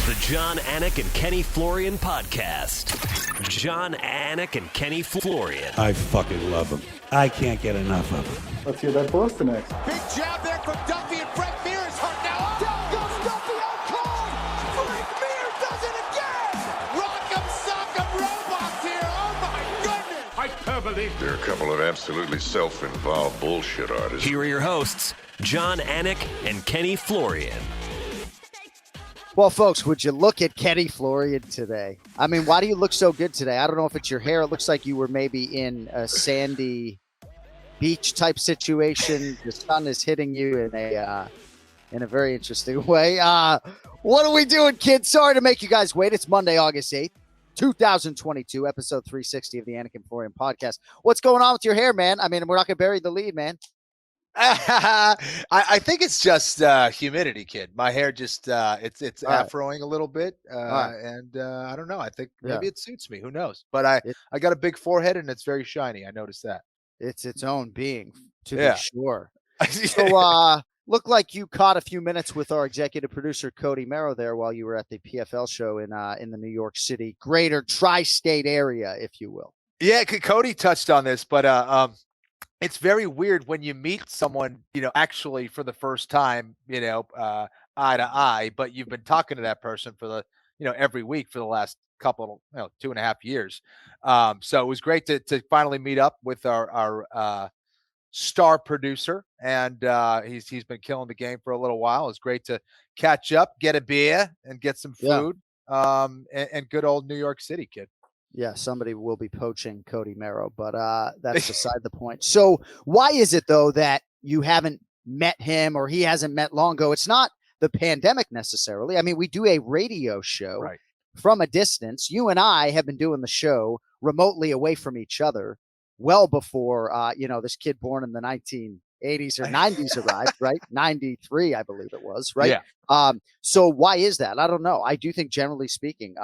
The John, Anik, and Kenny Florian podcast. John, Anik, and Kenny Florian. I fucking love them. I can't get enough of them. Let's hear that Boston next. Big jab there from Duffy, and Frank Mir is hurt now. Down goes Duffy, out cold. Frank Mir does it again. Rock'em sock'em robots here. Oh my goodness. Hyperbole. There are a couple of absolutely self-involved bullshit artists. Here are your hosts, John, Anik, and Kenny Florian. Well, folks, would you look at Kenny Florian today? I mean, why do you look so good today? I don't know if it's your hair. It looks like you were maybe in a sandy beach type situation. The sun is hitting you in a very interesting way. What are we doing, kids? Sorry to make you guys wait. It's Monday, August 8th, 2022, episode 360 of the Anik and Florian podcast. What's going on with your hair, man? I mean, we're not going to bury the lead, man. I think it's just humidity, kid. My hair just it's afroing a little bit, and I don't know. I think maybe it suits me. Who knows? But I got a big forehead and it's very shiny. I noticed that. It's its own being, to be sure. So look like you caught a few minutes with our executive producer Cody Merrow there while you were at the PFL show in the New York City greater tri-state area, if you will. Yeah, Cody touched on this, but it's very weird when you meet someone, actually for the first time, eye to eye, but you've been talking to that person for every week for the last couple, 2.5 years. So it was great to finally meet up with our star producer, and he's been killing the game for a little while. It's great to catch up, get a beer, and get some food, and good old New York City, kid. Yeah, somebody will be poaching Cody Merrow, but that's beside the point. So why is it, though, that you haven't met him or he hasn't met Longo? It's not the pandemic necessarily. I mean, we do a radio show from a distance. You and I have been doing the show remotely away from each other well before, this kid born in the 1980s or 90s arrived, right? 93, I believe it was, right? Yeah. So why is that? I don't know. I do think, generally speaking,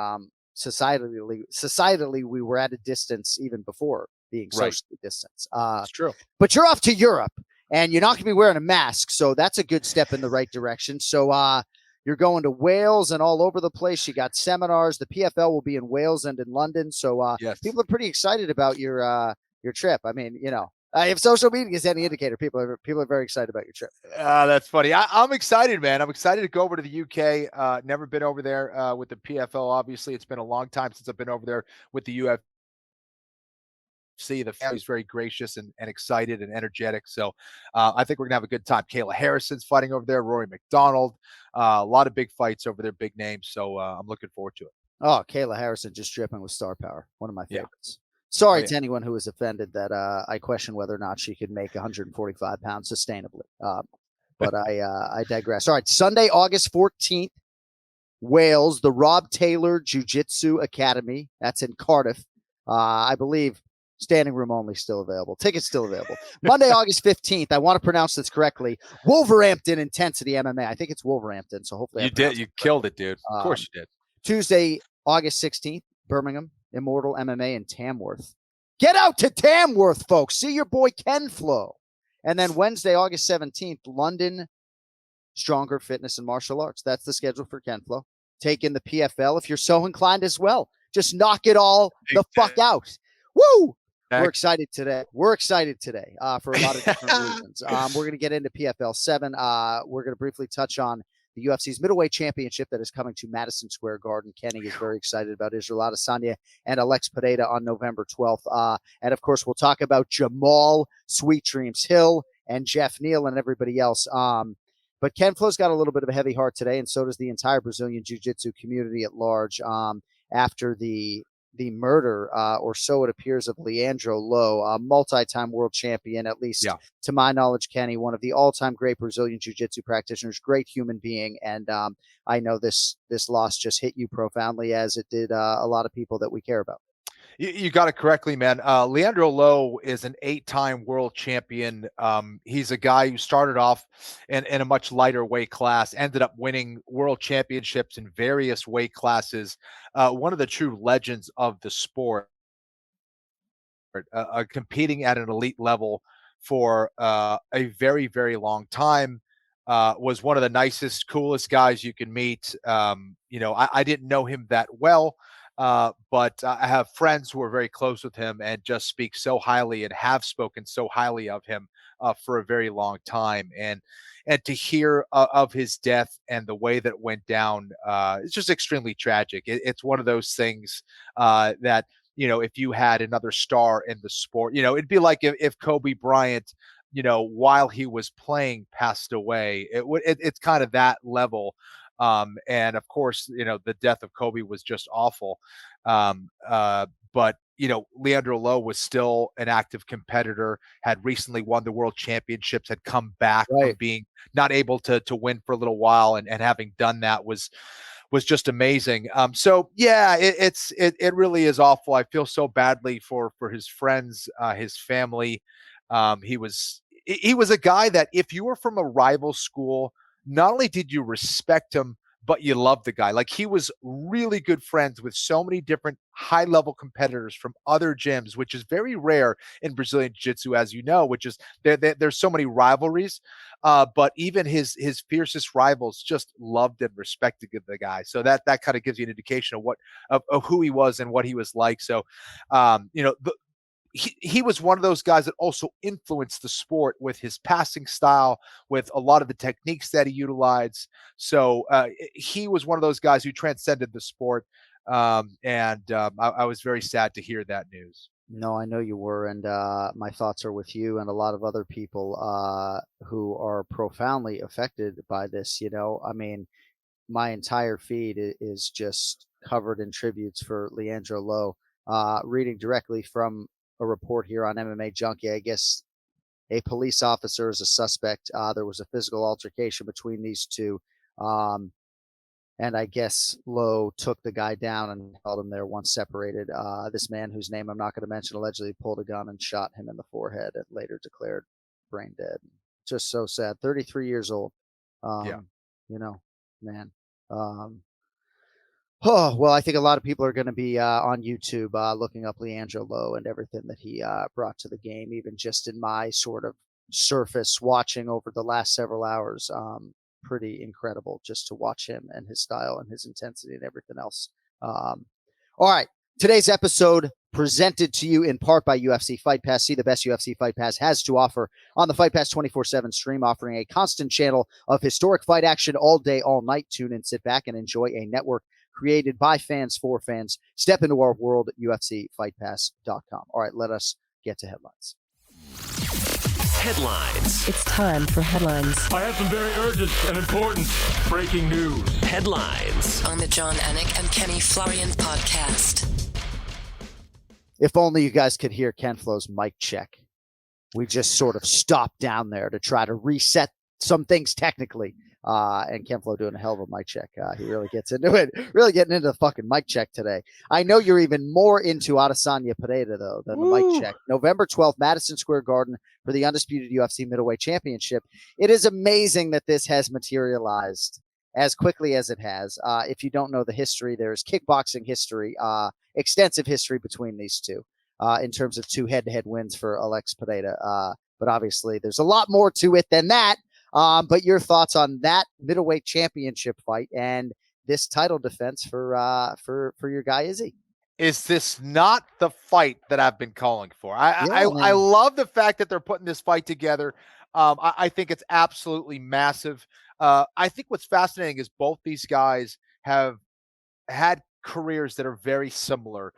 societally, we were at a distance even before being socially distanced. It's true. But you're off to Europe, and you're not going to be wearing a mask, so that's a good step in the right direction. So you're going to Wales and all over the place. You got seminars. The PFL will be in Wales and in London. So people are pretty excited about your trip. I mean, if social media is any indicator, people are very excited about your trip. That's funny. I'm excited, man. I'm excited to go over to the UK. Never been over there with the PFL. Obviously, it's been a long time since I've been over there with the UFC. The family's very gracious and excited and energetic. So I think we're going to have a good time. Kayla Harrison's fighting over there. Rory McDonald. A lot of big fights over there, big names. So I'm looking forward to it. Oh, Kayla Harrison just dripping with star power. One of my favorites. Sorry to anyone who was offended that I question whether or not she could make 145 pounds sustainably. But I digress. All right, Sunday, August 14th, Wales, the Rob Taylor Jiu-Jitsu Academy. That's in Cardiff. I believe standing room only still available. Tickets still available. Monday, August 15th. I want to pronounce this correctly. Wolverhampton Intensity MMA. I think it's Wolverhampton, so hopefully you did. You killed it, dude. Of course you did. Tuesday, August 16th, Birmingham. Immortal MMA in Tamworth. Get out to Tamworth, folks. See your boy Ken Flo. And then Wednesday, August 17th, London, Stronger Fitness and Martial Arts. That's the schedule for Ken Flo. Take in the PFL if you're so inclined as well. Just knock it all the fuck out. Woo! We're excited today. For a lot of different reasons. We're going to get into PFL 7. We're going to briefly touch on the UFC's middleweight championship that is coming to Madison Square Garden. Kenny is very excited about Israel Adesanya and Alex Pereira on November 12th. And, of course, we'll talk about Jamahal, Sweet Dreams Hill, and Geoff, Neal, and everybody else. But Ken Flo's got a little bit of a heavy heart today, and so does the entire Brazilian Jiu-Jitsu community at large after the murder, or so it appears, of Leandro Lo, a multi-time world champion, at least to my knowledge, Kenny, one of the all-time great Brazilian jiu-jitsu practitioners, great human being. And I know this loss just hit you profoundly, as it did a lot of people that we care about. You got it correctly, man. Leandro Lo is an 8-time world champion. He's a guy who started off in a much lighter weight class, ended up winning world championships in various weight classes. One of the true legends of the sport, competing at an elite level for a very, very long time. was one of the nicest, coolest guys you can meet. I didn't know him that well, but I have friends who are very close with him and just speak so highly and have spoken so highly of him for a very long time. And to hear of his death and the way that it went down, it's just extremely tragic. It's one of those things that, if you had another star in the sport, it'd be like if Kobe Bryant, while he was playing, passed away. It's kind of that level. And of course, the death of Kobe was just awful. But Leandro Lo was still an active competitor, had recently won the world championships, had come back from being not able to win for a little while, and having done that was just amazing. So yeah, it really is awful. I feel so badly for his friends, his family. He was a guy that if you were from a rival school, not only did you respect him, but you loved the guy. Like, he was really good friends with so many different high-level competitors from other gyms, which is very rare in Brazilian Jiu-Jitsu, as you know, which is there's so many rivalries. But even his fiercest rivals just loved and respected the guy. So that kind of gives you an indication of who he was and what he was like. So, he was one of those guys that also influenced the sport with his passing style, with a lot of the techniques that he utilized. So he was one of those guys who transcended the sport. I was very sad to hear that news. No, I know you were, and my thoughts are with you and a lot of other people who are profoundly affected by this. I mean, my entire feed is just covered in tributes for Leandro Lo. Reading directly from a report here on MMA Junkie, I guess a police officer is a suspect. There was a physical altercation between these two. And I guess Lowe took the guy down and held him there once separated. This man, whose name I'm not going to mention, allegedly pulled a gun and shot him in the forehead and later declared brain dead. Just so sad. 33 years old. Man. Oh, well, I think a lot of people are going to be on YouTube looking up Leandro Lo and everything that he brought to the game, even just in my sort of surface watching over the last several hours. Pretty incredible just to watch him and his style and his intensity and everything else. All right. Today's episode presented to you in part by UFC Fight Pass. See the best UFC Fight Pass has to offer on the Fight Pass 24/7 stream, offering a constant channel of historic fight action all day, all night. Tune in, sit back, and enjoy a network created by fans for fans. Step into our world at UFCFightPass.com. All right, let us get to headlines. Headlines. It's time for headlines. I have some very urgent and important breaking news. Headlines. On the John, Anik, and Kenny Florian podcast. If only you guys could hear Ken Flo's mic check. We just sort of stopped down there to try to reset some things technically. And Ken Flo doing a hell of a mic check. He really gets into it. Really getting into the fucking mic check today. I know you're even more into Adesanya Pereira, though, than the mic check. November 12th, Madison Square Garden for the undisputed UFC middleweight championship. It is amazing that this has materialized as quickly as it has. If you don't know the history, there's kickboxing history, extensive history between these two in terms of two head-to-head wins for Alex Pereira. But obviously, there's a lot more to it than that. But your thoughts on that middleweight championship fight and this title defense for your guy Izzy? Is this not the fight that I've been calling for? I love the fact that they're putting this fight together. I think it's absolutely massive. I think what's fascinating is both these guys have had careers that are very similar.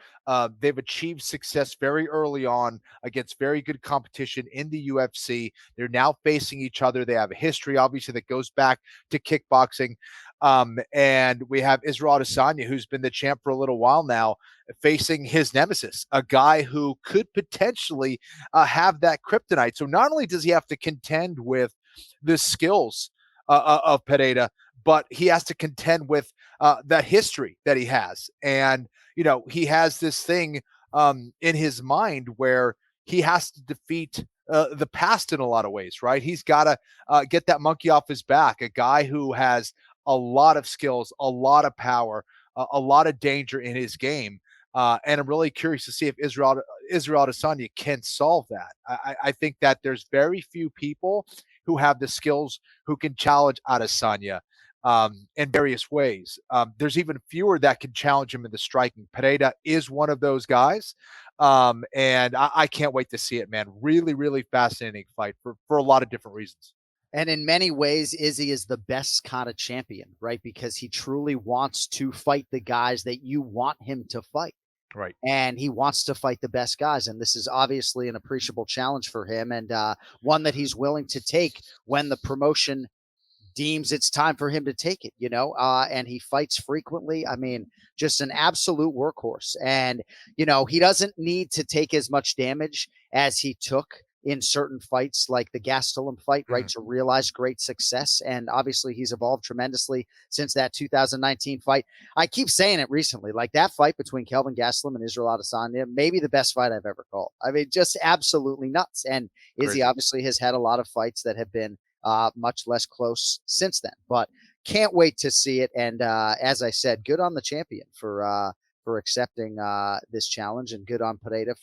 They've achieved success very early on against very good competition in the UFC. They're now facing each other. They have a history, obviously, that goes back to kickboxing. And we have Israel Adesanya, who's been the champ for a little while now, facing his nemesis, a guy who could potentially have that kryptonite. So not only does he have to contend with the skills of Pereira, but he has to contend with that history that he has. And, he has this thing in his mind where he has to defeat the past in a lot of ways, right? He's got to get that monkey off his back, a guy who has a lot of skills, a lot of power, a lot of danger in his game. And I'm really curious to see if Israel Adesanya can solve that. I think that there's very few people who have the skills, who can challenge Adesanya in various ways. There's even fewer that can challenge him in the striking. Pereira is one of those guys. And I can't wait to see it, man. Really, really fascinating fight for a lot of different reasons. And in many ways, Izzy is the best kind of champion, right? Because he truly wants to fight the guys that you want him to fight. Right. And he wants to fight the best guys. And this is obviously an appreciable challenge for him, and one that he's willing to take when the promotion deems it's time for him to take it, and he fights frequently. I mean, just an absolute workhorse. And, he doesn't need to take as much damage as he took in certain fights like the Gastelum fight, right, to realize great success. And obviously he's evolved tremendously since that 2019 fight. I keep saying it recently, like that fight between Kelvin Gastelum and Israel Adesanya, maybe the best fight I've ever called. I mean, just absolutely nuts. And Izzy obviously has had a lot of fights that have been much less close since then, but can't wait to see it. And as I said, good on the champion for accepting this challenge, and good on Pereira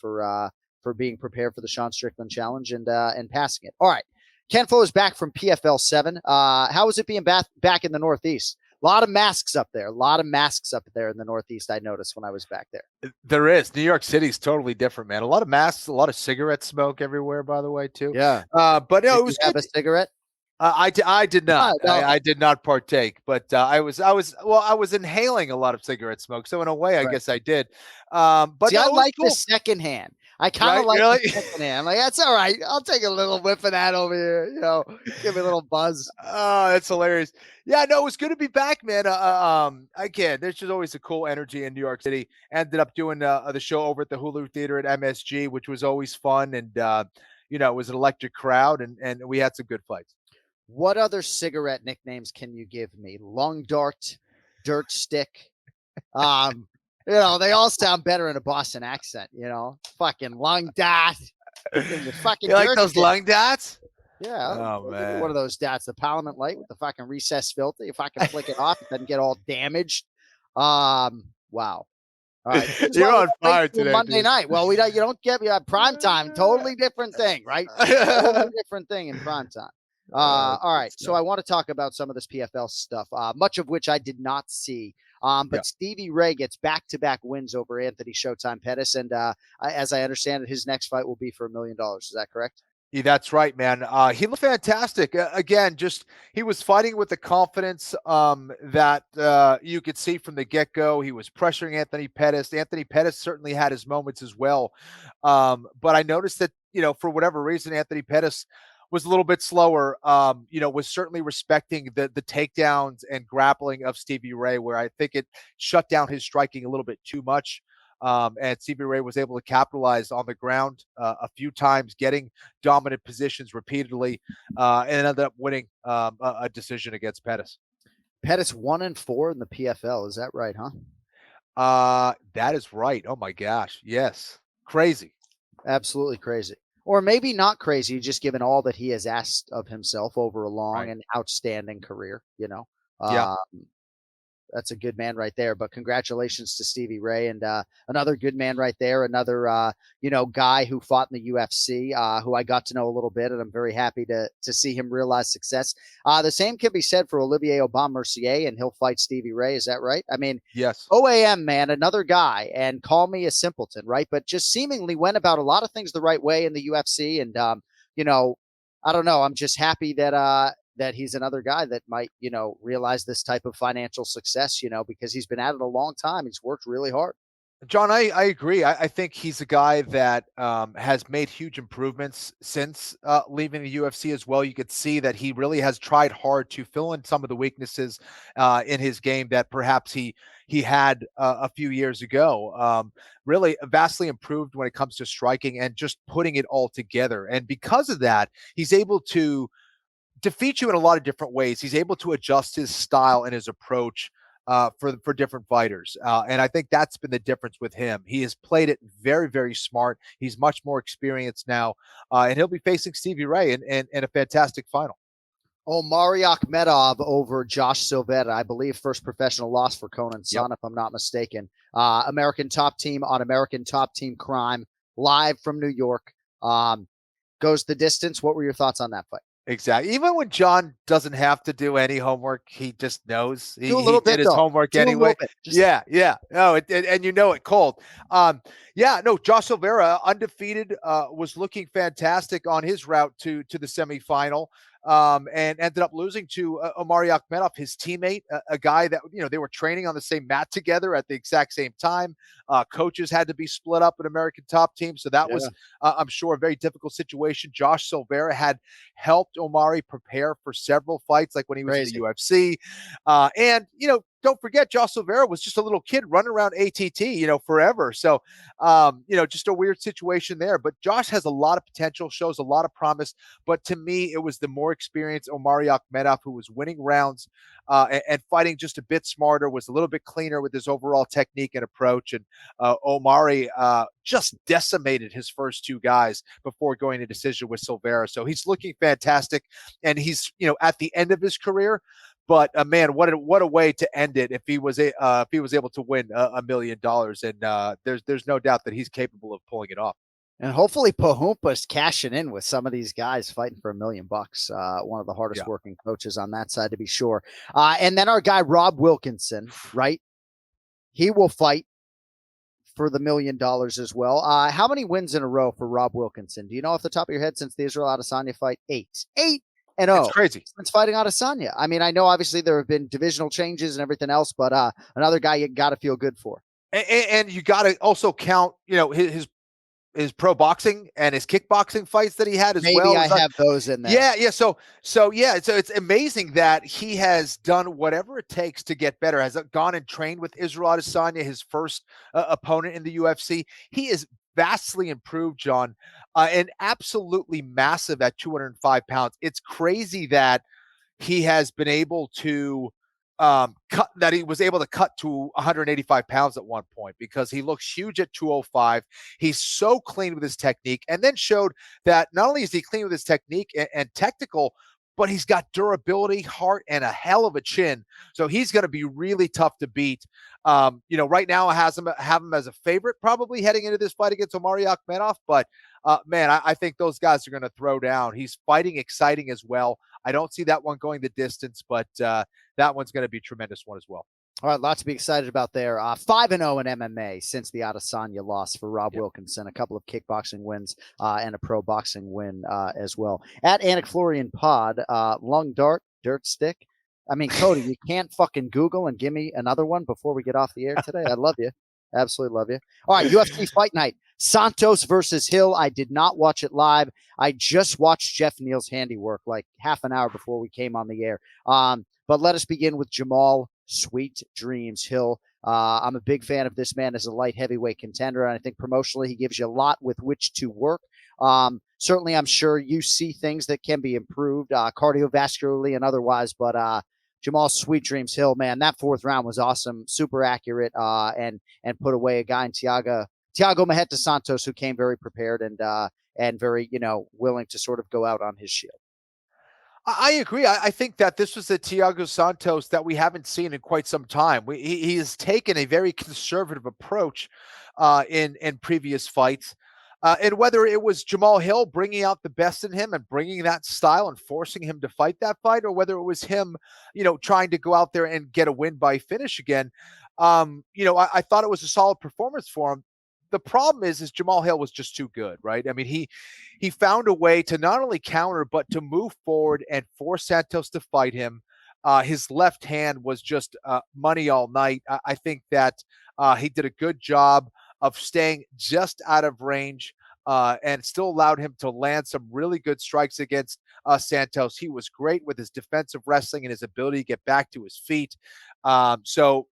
for being prepared for the Sean Strickland challenge and passing it. All right. Ken Flo is back from PFL 7. How was it being back in the Northeast? A lot of masks up there. A lot of masks up there in the Northeast, I noticed when I was back there. There is. New York City's totally different, man. A lot of masks, a lot of cigarette smoke everywhere, by the way, too. Yeah. But no, Did it was you have a cigarette? I did not. No. I did not partake, but I was inhaling a lot of cigarette smoke. So in a way, I guess I did. But see, no, I like cool. the secondhand. I kind of like really? the secondhand. Like, that's all right. I'll take a little whiff of that over here. Give me a little buzz. Oh, that's hilarious. Yeah, no, it was good to be back, man. Again, there's just always a cool energy in New York City. Ended up doing the show over at the Hulu Theater at MSG, which was always fun, and it was an electric crowd, and we had some good fights. What other cigarette nicknames can you give me? Lung dart, dirt stick. They all sound better in a Boston accent, fucking lung dot. Fucking you like those stick. lung dots? Yeah. Oh, man. One of those dots, the Parliament Light with the fucking recessed filter. You fucking flick it off, it doesn't get all damaged. Wow. All right. You're on fire today, Monday dude. night. Well, you don't get prime time. Totally different thing, right? Totally different thing in prime time. All right. So I want to talk about some of this PFL stuff, much of which I did not see. But Stevie Ray gets back-to-back wins over Anthony Showtime Pettis. And as I understand it, his next fight will be for $1 million. Is that correct? Yeah, that's right, man. He looked fantastic. Again, he was fighting with the confidence that you could see from the get-go. He was pressuring Anthony Pettis. Anthony Pettis certainly had his moments as well. But I noticed that, for whatever reason, Anthony Pettis was a little bit slower, was certainly respecting the takedowns and grappling of Stevie Ray, where I think it shut down his striking a little bit too much. And Stevie Ray was able to capitalize on the ground a few times, getting dominant positions repeatedly, and ended up winning a decision against Pettis. Pettis 1-4 in the PFL. Is that right, huh? That is right. Oh my gosh. Yes. Crazy. Absolutely crazy. Or maybe not crazy, just given all that he has asked of himself over a long and outstanding career, Yeah. That's a good man right there. But congratulations to Stevie Ray, and another good man right there. Another, guy who fought in the UFC, who I got to know a little bit, and I'm very happy to see him realize success. The same can be said for Olivier Aubin-Mercier, and he'll fight Stevie Ray. Is that right? I mean, yes. OAM, man, another guy, and call me a simpleton, right? But just seemingly went about a lot of things the right way in the UFC. And, I don't know. I'm just happy that he's another guy that might, realize this type of financial success, because he's been at it a long time. He's worked really hard. John, I agree. I think he's a guy that has made huge improvements since leaving the UFC as well. You could see that he really has tried hard to fill in some of the weaknesses in his game that perhaps he had a few years ago. Really vastly improved when it comes to striking and just putting it all together. And because of that, he's able to defeat you in a lot of different ways. He's able to adjust his style and his approach for different fighters. And I think that's been the difference with him. He has played it very, very smart. He's much more experienced now. And he'll be facing Stevie Ray in a fantastic final. Omari Akhmedov over Josh Silvera, I believe first professional loss for Conan Son, if I'm not mistaken. American Top Team on American Top Team Crime, live from New York. Goes the distance. What were your thoughts on that fight? Exactly. Even when John doesn't have to do any homework, he just knows he did his homework anyway. Yeah. No, and you know it cold. Josh Silveira, undefeated, was looking fantastic on his route to the semifinal. And ended up losing to Omari Akhmedov, his teammate, a guy that, they were training on the same mat together at the exact same time. Coaches had to be split up in American Top Team. So that was, I'm sure, a very difficult situation. Josh Silveira had helped Omari prepare for several fights, like when he was in the UFC. And don't forget, Josh Silveira was just a little kid running around ATT, forever. So, just a weird situation there. But Josh has a lot of potential, shows a lot of promise. But to me, it was the more experienced Omari Akhmedov who was winning rounds and fighting just a bit smarter, was a little bit cleaner with his overall technique and approach. And Omari just decimated his first two guys before going to decision with Silveira. So he's looking fantastic. And he's, at the end of his career. But man, what a way to end it if he was able to win $1 million, and there's no doubt that he's capable of pulling it off. And hopefully Pahumpa's cashing in with some of these guys fighting for $1 million. One of the hardest working coaches on that side, to be sure. And then our guy Rob Wilkinson, right? He will fight for the $1 million as well. How many wins in a row for Rob Wilkinson? Do you know off the top of your head since the Israel Adesanya fight? 8. It's crazy. Since fighting Adesanya. I mean, I know obviously there have been divisional changes and everything else, but another guy you got to feel good for. And you got to also count, his pro boxing and his kickboxing fights that he had as well. Maybe I have those in there. Yeah. So it's amazing that he has done whatever it takes to get better. Has gone and trained with Israel Adesanya, his first opponent in the UFC. He is vastly improved, John, and absolutely massive at 205 pounds. It's crazy that he has been able to he was able to cut to 185 pounds at one point, because he looks huge at 205. He's so clean with his technique, and then showed that not only is he clean with his technique and technical, but he's got durability, heart, and a hell of a chin. So he's going to be really tough to beat. Right now I have him as a favorite probably heading into this fight against Omari Akhmedov. But man, I think those guys are going to throw down. He's fighting exciting as well. I don't see that one going the distance, but that one's going to be a tremendous one as well. All right, lots to be excited about there. 5-0 in MMA since the Adesanya loss for Rob Wilkinson. A couple of kickboxing wins and a pro boxing win as well. At AnikFlorianPod, lung dart, dirt stick. I mean, Cody, you can't fucking Google and give me another one before we get off the air today. I love you. Absolutely love you. All right, UFC Fight Night. Santos versus Hill. I did not watch it live. I just watched Jeff Neal's handiwork like half an hour before we came on the air. But let us begin with Jamahal Sweet Dreams Hill. I'm a big fan of this man as a light heavyweight contender, and I think promotionally he gives you a lot with which to work. Certainly, I'm sure you see things that can be improved cardiovascularly and otherwise, but Jamahal Sweet Dreams Hill, man, that fourth round was awesome, super accurate, and put away a guy in Thiago Maheta Santos who came very prepared and very, willing to sort of go out on his shield. I agree. I think that this was a Thiago Santos that we haven't seen in quite some time. He has taken a very conservative approach in previous fights. And whether it was Jamahal Hill bringing out the best in him and bringing that style and forcing him to fight that fight, or whether it was him, trying to go out there and get a win by finish again, I thought it was a solid performance for him. The problem is Jamahal Hill was just too good, right? I mean, he found a way to not only counter, but to move forward and force Santos to fight him. His left hand was just money all night. I think that he did a good job of staying just out of range and still allowed him to land some really good strikes against Santos. He was great with his defensive wrestling and his ability to get back to his feet. So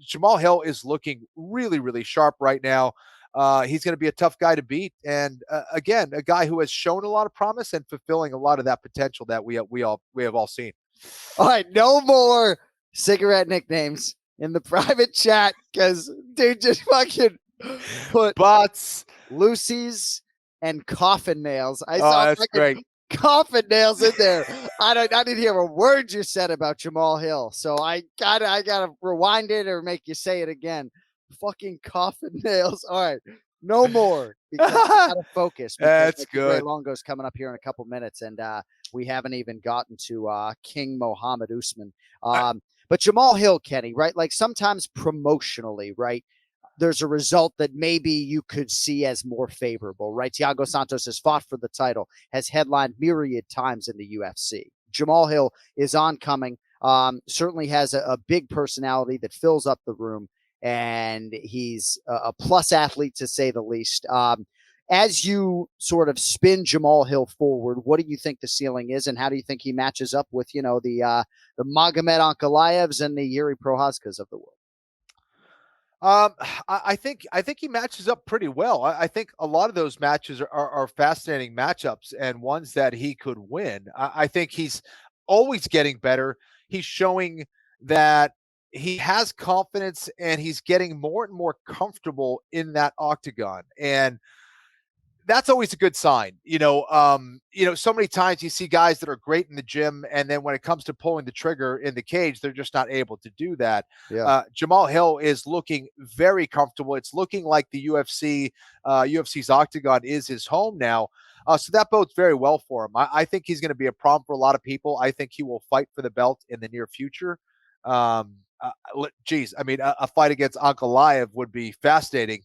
Jamahal Hill is looking really, really sharp right now. He's going to be a tough guy to beat. And again, a guy who has shown a lot of promise and fulfilling a lot of that potential that we have all seen. All right. No more cigarette nicknames in the private chat, because dude just fucking put butts, Lucy's, and coffin nails. I saw that's great. Coffin nails in there. I didn't hear a word you said about Jamahal Hill. So I gotta rewind it or make you say it again. Fucking coffin nails. All right. No more. Because we gotta focus. That's Like, Ray good. Longo's coming up here in a couple minutes, and we haven't even gotten to King Mohammed Usman. But Jamahal Hill, Kenny, right? Like sometimes promotionally, right? There's a result that maybe you could see as more favorable, right? Thiago Santos has fought for the title, has headlined myriad times in the UFC. Jamahal Hill is oncoming, certainly has a big personality that fills up the room, and he's a plus athlete to say the least. As you sort of spin Jamahal Hill forward, what do you think the ceiling is, and how do you think he matches up with, the Magomed Ankalaevs and the Yuri Prochazkas of the world? I think he matches up pretty well. I think a lot of those matches are fascinating matchups and ones that he could win. I think he's always getting better. He's showing that he has confidence and he's getting more and more comfortable in that octagon. And that's always a good sign. So many times you see guys that are great in the gym, and then when it comes to pulling the trigger in the cage, they're just not able to do that. Yeah. Jamahal Hill is looking very comfortable. It's looking like the UFC's octagon is his home now. So that bodes very well for him. I think he's going to be a problem for a lot of people. I think he will fight for the belt in the near future. A fight against Ankalaev would be fascinating.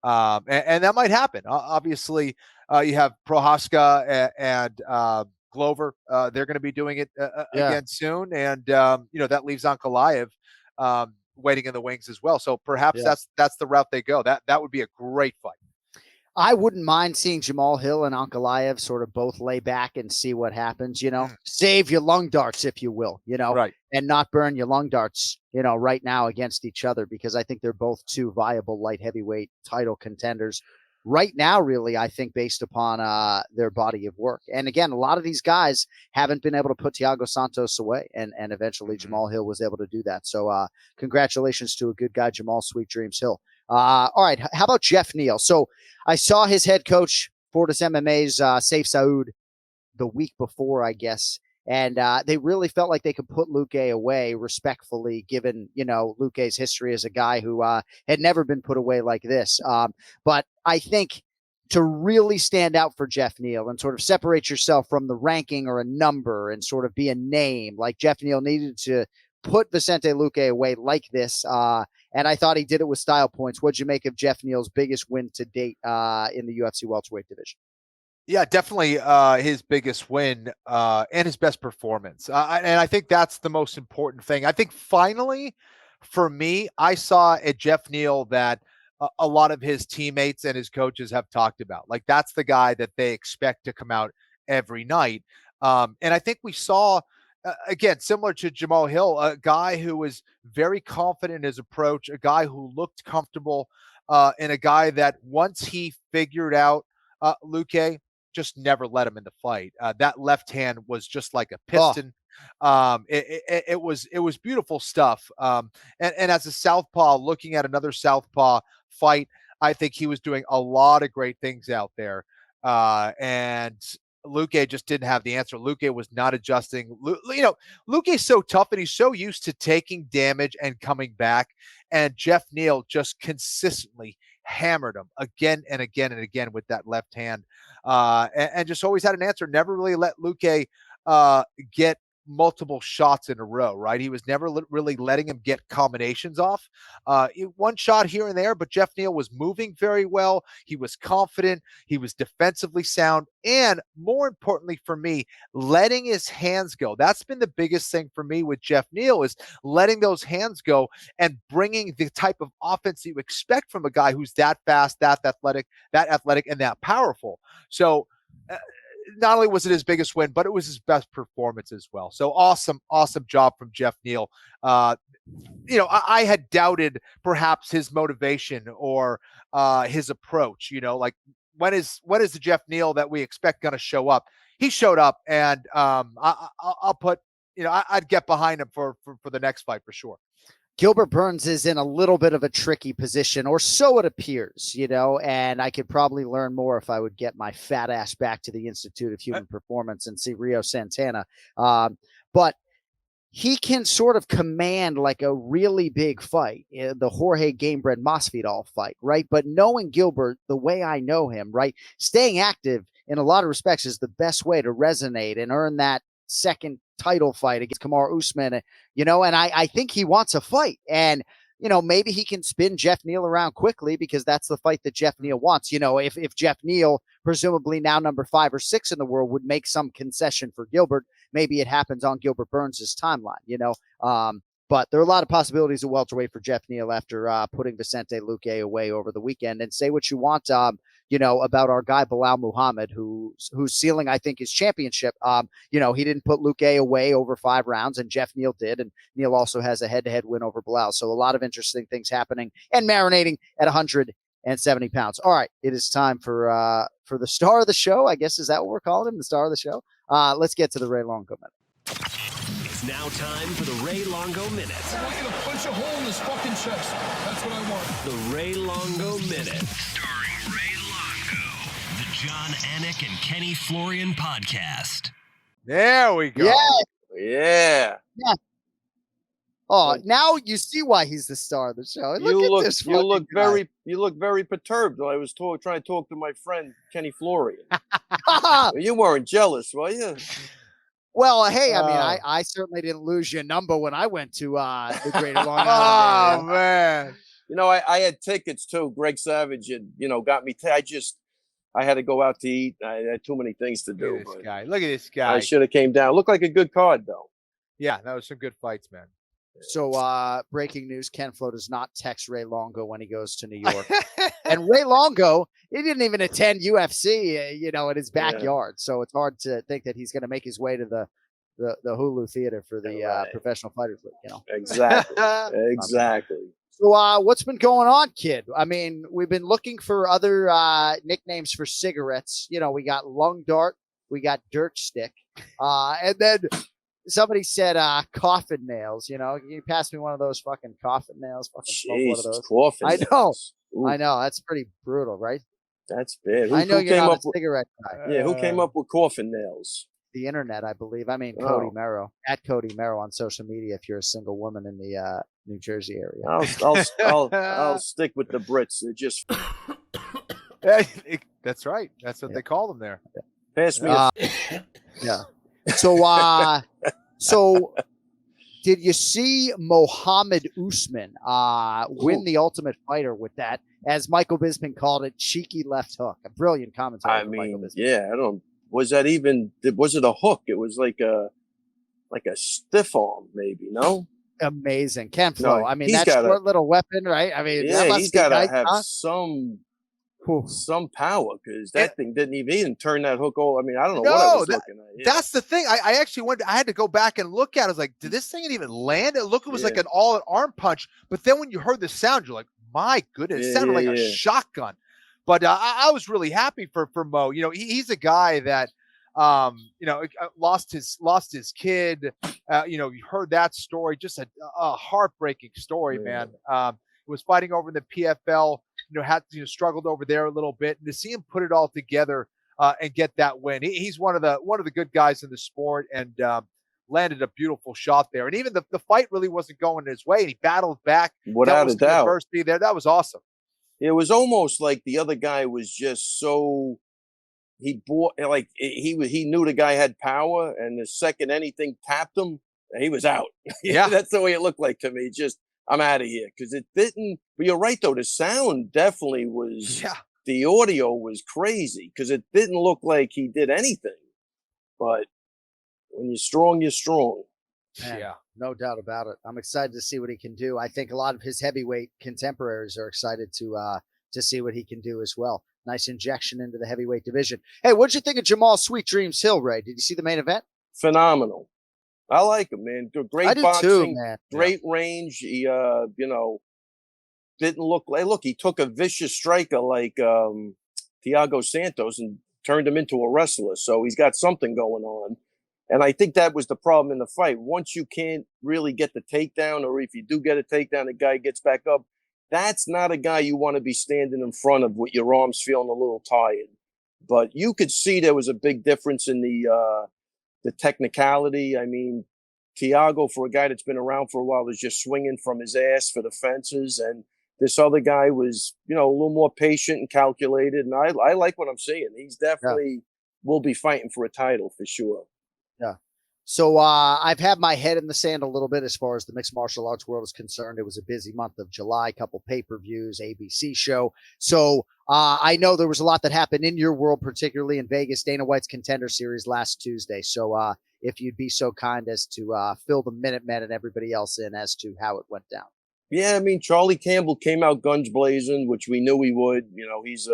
And that might happen. Obviously, you have Prochazka and Glover. They're going to be doing it again soon. And, that leaves Ankalaev waiting in the wings as well. So perhaps that's the route they go. That would be a great fight. I wouldn't mind seeing Jamahal Hill and Ankalaev sort of both lay back and see what happens, save your lung darts, if you will, Right. and not burn your lung darts, right now against each other, because I think they're both two viable light heavyweight title contenders right now, really, I think, based upon their body of work. And again, a lot of these guys haven't been able to put Thiago Santos away, and eventually Jamahal Hill was able to do that. So congratulations to a good guy, Jamahal Sweet Dreams Hill. All right. How about Geoff Neal? So I saw his head coach, Fortis MMA's Saif Saud, the week before, I guess. And they really felt like they could put Luque away respectfully, given, Luque's history as a guy who had never been put away like this. But I think to really stand out for Geoff Neal and sort of separate yourself from the ranking or a number and sort of be a name, like Geoff Neal needed to put Vicente Luque away like this. And I thought he did it with style points. What'd you make of Geoff Neal's biggest win to date in the UFC welterweight division? Yeah, definitely his biggest win and his best performance. And I think that's the most important thing. I think finally, for me, I saw a Geoff Neal that a lot of his teammates and his coaches have talked about. Like, that's the guy that they expect to come out every night. And I think we saw, again, similar to Jamahal Hill, a guy who was very confident in his approach, a guy who looked comfortable, and a guy that once he figured out Luque, just never let him in the fight. That left hand was just like a piston. It was beautiful stuff. And as a southpaw, looking at another southpaw fight, I think he was doing a lot of great things out there. And Luque just didn't have the answer. Luque was not adjusting. Luque's so tough and he's so used to taking damage and coming back. And Geoff Neal just consistently hammered him again and again and again with that left hand, and just always had an answer. Never really let Luque get multiple shots in a row, right? He was never really letting him get combinations off. One shot here and there, but Geoff Neal was moving very well. He was confident. He was defensively sound. And more importantly for me, letting his hands go. That's been the biggest thing for me with Geoff Neal, is letting those hands go and bringing the type of offense you expect from a guy who's that fast, that athletic, and that powerful. So, not only was it his biggest win, but it was his best performance as well. So awesome job from Geoff Neal. I had doubted perhaps his motivation or his approach. Like, when is the Geoff Neal that we expect going to show up? He showed up, and I'll put, I'd get behind him for the next fight for sure. Gilbert Burns is in a little bit of a tricky position, or so it appears, and I could probably learn more if I would get my fat ass back to the Institute of Human Performance and see Rio Santana. But he can sort of command like a really big fight, the Jorge Gamebred Masvidal fight, right? But knowing Gilbert the way I know him, right, staying active in a lot of respects is the best way to resonate and earn that second title fight against Kamaru Usman, and I think he wants a fight. And, maybe he can spin Geoff Neal around quickly because that's the fight that Geoff Neal wants. If Geoff Neal, presumably now number 5 or 6 in the world, would make some concession for Gilbert, maybe it happens on Gilbert Burns' timeline, but there are a lot of possibilities at welterweight for Geoff Neal after putting Vicente Luque away over the weekend. And say what you want, about our guy Bilal Muhammad, whose ceiling I think is championship. He didn't put Luque away over 5 rounds, and Geoff Neal did, and Neal also has a head-to-head win over Bilal. So a lot of interesting things happening and marinating at 170 pounds. All right, it is time for the star of the show. I guess is that what we're calling him, the star of the show. Let's get to the Ray Longo minute. It's now time for the Ray Longo minute. I want you to punch a hole in his fucking chest. That's what I want. The Ray Longo minute. Starring Ray Longo. The John Anik and Kenny Florian podcast. There we go. Yeah. Oh, now you see why he's the star of the show. You look very perturbed. I was trying to talk to my friend Kenny Florian. You weren't jealous, were you? Well, hey, I certainly didn't lose your number when I went to the Greater Long Oh Island area. man. I had tickets too. Greg Savage had, got me. I had to go out to eat. I had too many things to do. Look at this guy. I should have came down. Looked like a good card though. Yeah, that was some good fights, man. So breaking news, Ken Flo does not text Ray Longo when he goes to New York. And Ray Longo, he didn't even attend UFC, in his backyard. Yeah. So it's hard to think that he's going to make his way to the Hulu Theater for the Professional Fighters League, Exactly. Exactly. So what's been going on, kid? I mean, we've been looking for other nicknames for cigarettes. We got Lung Dart, we got Dirt Stick, and then somebody said coffin nails. Can you pass me one of those fucking coffin nails? Fucking one of those. Coffin I know. nails. Ooh. I know. That's pretty brutal, right? That's bad. I know you're not a cigarette guy. Who came up with coffin nails? The internet, I believe. I mean, Cody Merrow, at Cody Merrow on social media. If you're a single woman in the New Jersey area, I'll stick with the Brits. They're just. That's right. That's what they call them there. Pass me. Yeah. So did you see Mohammed Usman win the Ultimate Fighter with that, as Michael Bisping called it, cheeky left hook? A brilliant commentary. I mean, was it a hook? It was like a stiff arm, maybe, no? Amazing. Ken Flo. No, I mean, that short little weapon, right? I mean, he's got to have some power, because that thing didn't even turn that hook over. I mean, I don't know what I was looking at. Yeah. That's the thing. I actually went. I had to go back and look at it. I was like, did this thing even land? It was like an all-arm punch. But then when you heard the sound, you're like, my goodness, it sounded like a shotgun. But I was really happy for Mo. He's a guy that lost his kid. You heard that story, just a heartbreaking story, man. Was fighting over in the PFL, had struggled over there a little bit, and to see him put it all together and get that win. He's one of the good guys in the sport, and landed a beautiful shot there. And even the fight really wasn't going his way, and he battled back without a doubt. Adversity there, that was awesome. It was almost like the other guy was just so he knew the guy had power, and the second anything tapped him, he was out. Yeah, that's the way it looked like to me. Just, I'm out of here, because it didn't. But you're right though. The sound definitely was. Yeah. The audio was crazy, because it didn't look like he did anything. But when you're strong, you're strong. Man, yeah, no doubt about it. I'm excited to see what he can do. I think a lot of his heavyweight contemporaries are excited to see what he can do as well. Nice injection into the heavyweight division. Hey, what'd you think of Jamahal Sweet Dreams Hill, Ray? Did you see the main event? Phenomenal. I like him, man. Great boxing, too, man. Great range. He, didn't look like. Look, he took a vicious striker like Thiago Santos and turned him into a wrestler. So he's got something going on. And I think that was the problem in the fight. Once you can't really get the takedown, or if you do get a takedown, the guy gets back up. That's not a guy you want to be standing in front of with your arms feeling a little tired. But you could see there was a big difference in the technicality. I mean, Thiago, for a guy that's been around for a while, is just swinging from his ass for the fences. And this other guy was, a little more patient and calculated. And I like what I'm seeing. He's definitely will be fighting for a title for sure. Yeah. So I've had my head in the sand a little bit as far as the mixed martial arts world is concerned. It was a busy month of July, couple pay-per-views, ABC show. So I know there was a lot that happened in your world, particularly in Vegas, Dana White's Contender Series last Tuesday. So if you'd be so kind as to fill the Minutemen and everybody else in as to how it went down. Yeah, I mean, Charlie Campbell came out guns blazing, which we knew he would. He's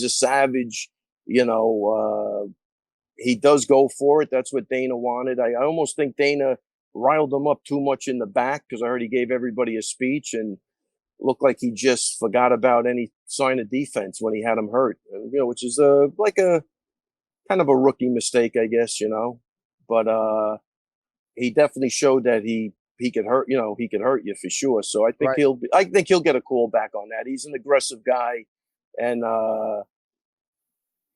a savage. He does go for it. That's what Dana wanted. I almost think Dana riled him up too much in the back because I heard he gave everybody a speech and looked like he just forgot about any sign of defense when he had him hurt, which is like a kind of a rookie mistake, I guess, but he definitely showed that he could hurt, he could hurt you for sure. So I think he'll get a call back on that. He's an aggressive guy. And,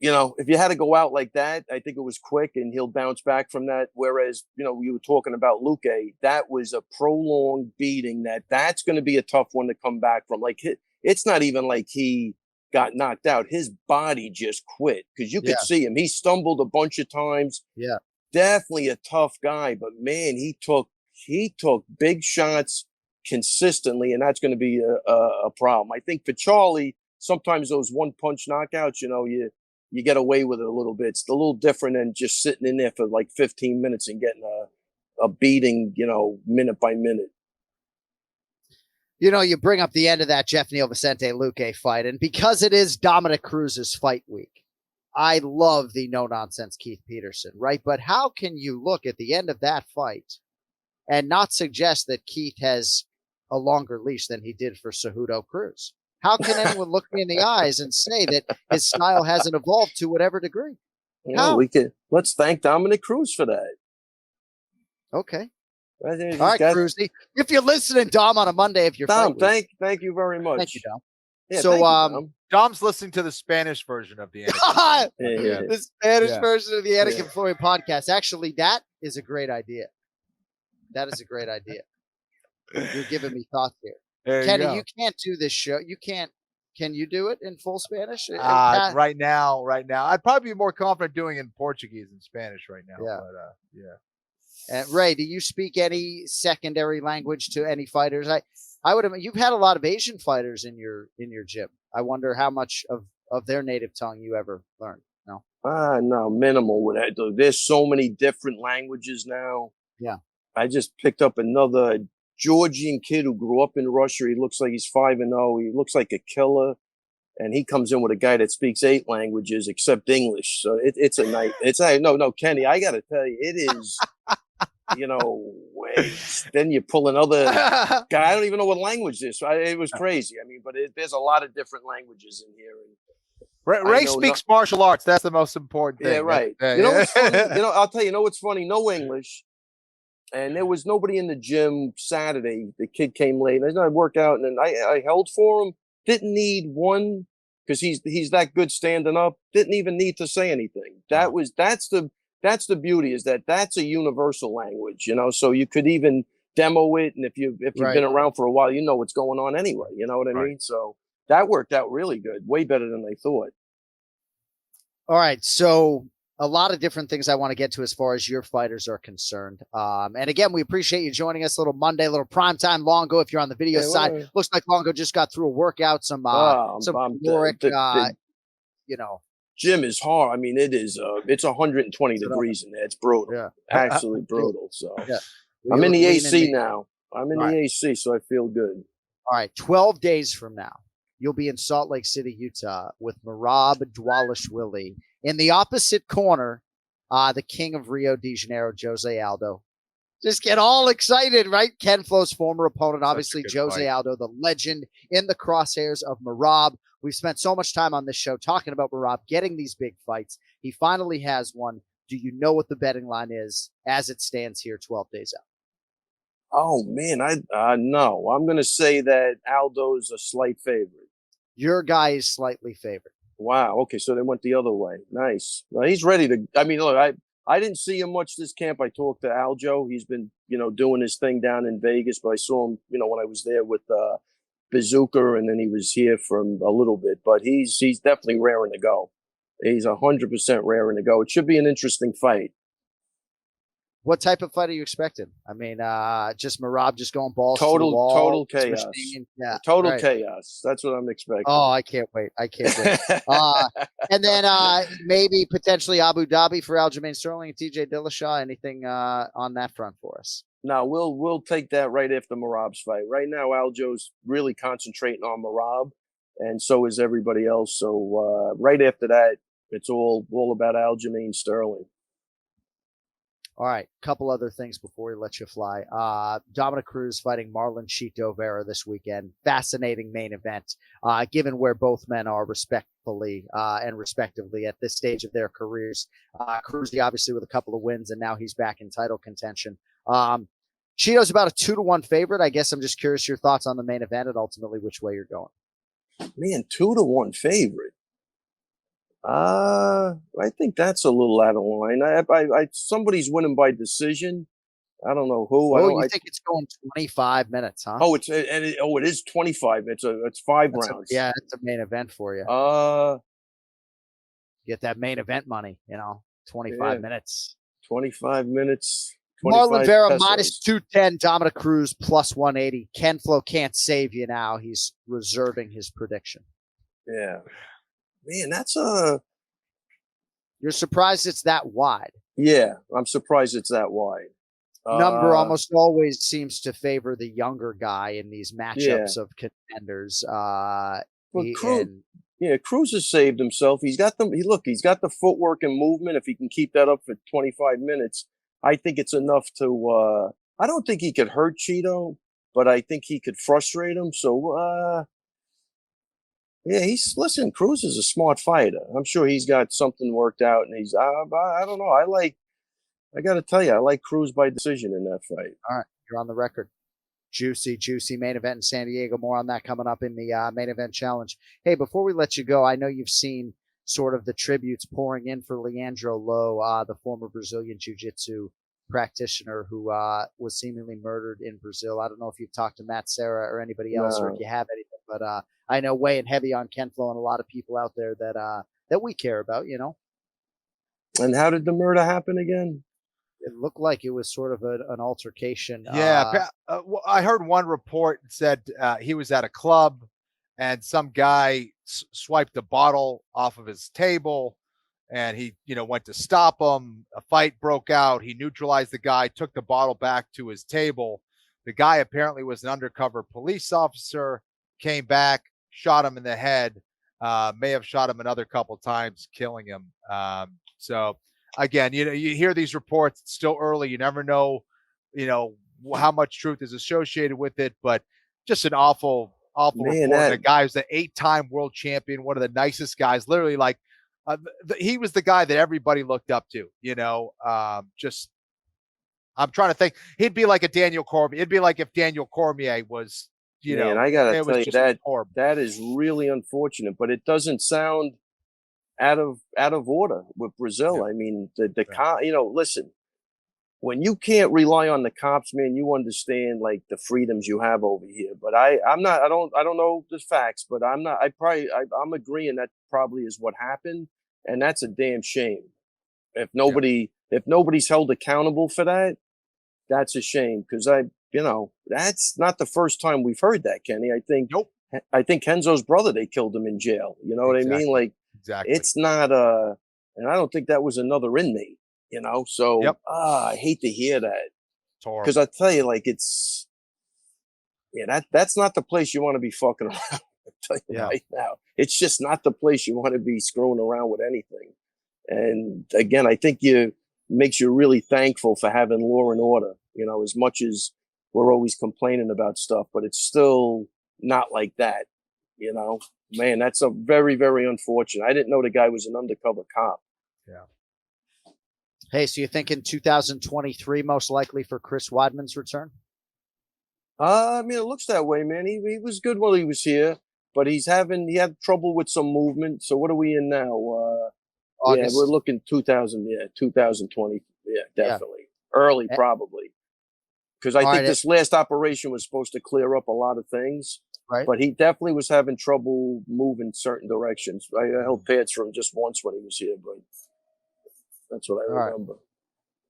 if you had to go out like that, I think it was quick and he'll bounce back from that. Whereas, we were talking about Luque, that was a prolonged beating that's going to be a tough one to come back from. Like, it's not even like he got knocked out. His body just quit because you could see him. He stumbled a bunch of times. Yeah. Definitely a tough guy, but man, he took big shots consistently, and that's going to be a problem. I think for Charlie, sometimes those one punch knockouts, you get away with it a little bit. It's a little different than just sitting in there for like 15 minutes and getting a beating, minute by minute. You bring up the end of that Geoff Neal Vicente Luque fight, and because it is Dominick Cruz's fight week, I love the no-nonsense Keith Peterson, right? But how can you look at the end of that fight and not suggest that Keith has a longer leash than he did for Cejudo Cruz? How can anyone look me in the eyes and say that his style hasn't evolved to whatever degree? Let's thank Dominick Cruz for that. Okay. All right, Cruzy. If you're listening, Dom, on a Monday, if you're Dom, thank you very much. Thank you, Dom. Yeah, so, Dom's listening to the Spanish version of the the Spanish version of the Anik and Florian podcast. Actually, that is a great idea. That is a great idea. You're giving me thoughts here. Kenny, you can't do this show. You can't. Can you do it in full Spanish? Right now. I'd probably be more confident doing it in Portuguese than Spanish right now. Yeah. But, And Ray, do you speak any secondary language to any fighters? I would have. You've had a lot of Asian fighters in your gym. I wonder how much of their native tongue you ever learned. No. No, minimal with that. There's so many different languages now. Yeah. I just picked up another Georgian kid who grew up in Russia. He looks like he's 5-0. He looks like a killer. And he comes in with a guy that speaks 8 languages except English. So it's a night. No, Kenny, I got to tell you, it is, then you pull another guy. I don't even know what language this. It was crazy. I mean, but there's a lot of different languages in here. And Ray speaks martial arts. That's the most important thing. Yeah, right. What's funny? I'll tell you, what's funny? No English. And there was nobody in the gym Saturday. The kid came late. I worked out, and then I held for him. Didn't need one because he's that good standing up. Didn't even need to say anything. That's the beauty is that's a universal language, So you could even demo it, and if you've been around for a while, you know what's going on anyway. You know what I mean? So that worked out really good, way better than I thought. All right, so a lot of different things I want to get to as far as your fighters are concerned. And again, we appreciate you joining us. Little Monday, little primetime Longo. If you're on the video side, looks like Longo just got through a workout. Some caloric, Gym is hard. I mean, it is. It's 120 degrees in there. It's brutal. Yeah, absolutely brutal. So I'm in the AC now. I'm in the AC, so I feel good. All right, 12 days from now, you'll be in Salt Lake City, Utah, with Merab Dvalishvili. In the opposite corner, the king of Rio de Janeiro, Jose Aldo. Just get all excited, right? Ken Flo's former opponent, obviously Jose Aldo, the legend in the crosshairs of Merab. We've spent so much time on this show talking about Merab getting these big fights. He finally has one. Do you know what the betting line is as it stands here 12 days out? Oh, man, no. I'm going to say that Aldo's a slight favorite. Your guy is slightly favored. Wow. Okay, so they went the other way. Nice. Well, he's ready to. I mean, look, I didn't see him much this camp. I talked to Aldo. He's been, doing his thing down in Vegas, but I saw him, when I was there with Bazooka, and then he was here for a little bit. But he's definitely raring to go. He's 100% raring to go. It should be an interesting fight. What type of fight are you expecting? I mean, just Merab just going balls to the Total wall. chaos. Yeah, Total right. chaos. That's what I'm expecting. Oh, I can't wait. And then maybe potentially Abu Dhabi for Aljamain Sterling and TJ Dillashaw. Anything on that front for us? No, we'll take that right after Merab's fight. Right now, Aljo's really concentrating on Merab, and so is everybody else. So right after that, it's all about Aljamain Sterling. All right, couple other things before we let you fly. Dominick Cruz fighting Marlon Chito Vera this weekend. Fascinating main event, given where both men are respectively at this stage of their careers. Cruz obviously with a couple of wins, and now he's back in title contention. Chito's about a 2-1 favorite. I guess I'm just curious your thoughts on the main event and ultimately which way you're going. Man, 2-1 favorite. I think that's a little out of line. Somebody's winning by decision. I don't know who. Oh, you think it's going 25 minutes, huh? Oh, it is 25. It's 5 rounds. It's a main event for you. Get that main event money, 25 minutes. 25 minutes. Marlon Vera pesos. minus 210, Dominick Cruz plus 180. Ken Flo can't save you now. He's reserving his prediction. Yeah. Man, that's You're surprised it's that wide. Yeah, I'm surprised it's that wide. Number almost always seems to favor the younger guy in these matchups of contenders. Cruz has saved himself. He's got the footwork and movement. If he can keep that up for 25 minutes, I think it's enough to I don't think he could hurt Chito, but I think he could frustrate him. So Cruz is a smart fighter. I'm sure he's got something worked out, and he's I don't know. I got to tell you, I like Cruz by decision in that fight. All right, you're on the record. Juicy main event in San Diego. More on that coming up in the main event challenge. Hey, before we let you go, I know you've seen sort of the tributes pouring in for Leandro Lo, the former Brazilian jiu-jitsu practitioner who was seemingly murdered in Brazil. I don't know if you've talked to Matt Serra or anybody else, or if you have anything, but I know weighing heavy on Ken Flo and a lot of people out there that we care about, And how did the murder happen again? It looked like it was sort of an altercation. Yeah, I heard one report said he was at a club and some guy swiped a bottle off of his table, and he, went to stop him. A fight broke out. He neutralized the guy, took the bottle back to his table. The guy apparently was an undercover police officer, came back, shot him in the head, may have shot him another couple times, killing him. So again, you hear these reports, it's still early. You never know, how much truth is associated with it, but just an awful report. The guy who's the 8-time world champion, one of the nicest guys, literally he was the guy that everybody looked up to, I'm trying to think. He'd be like a Daniel Cormier. It'd be like if Daniel Cormier was, I got to tell you that is really unfortunate, but it doesn't sound out of order with Brazil. Yeah. I mean, listen, when you can't rely on the cops, man, you understand like the freedoms you have over here. But I don't know the facts, but I'm agreeing that probably is what happened, and that's a damn shame. If nobody's held accountable for that, that's a shame, because that's not the first time we've heard that, Kenny. I think Kenzo's brother, they killed him in jail. You know what I mean? Like, exactly. It's not and I don't think that was another inmate, so I hate to hear that, because I tell you, like, it's that's not the place you want to be fucking around. I tell you right now, it's just not the place you want to be screwing around with anything. And again, I think makes you really thankful for having law and order, as much as we're always complaining about stuff, but it's still not like that, man, that's a very, very unfortunate. I didn't know the guy was an undercover cop. Yeah. Hey, so you think in 2023, most likely for Chris Weidman's return? I mean, it looks that way, man. He was good while he was here, but he had trouble with some movement. So what are we in now? August. we're looking 2020. Yeah, definitely. Early, probably. Because I think this last operation was supposed to clear up a lot of things. Right. But he definitely was having trouble moving certain directions. I held pads for him just once when he was here, but that's what I remember.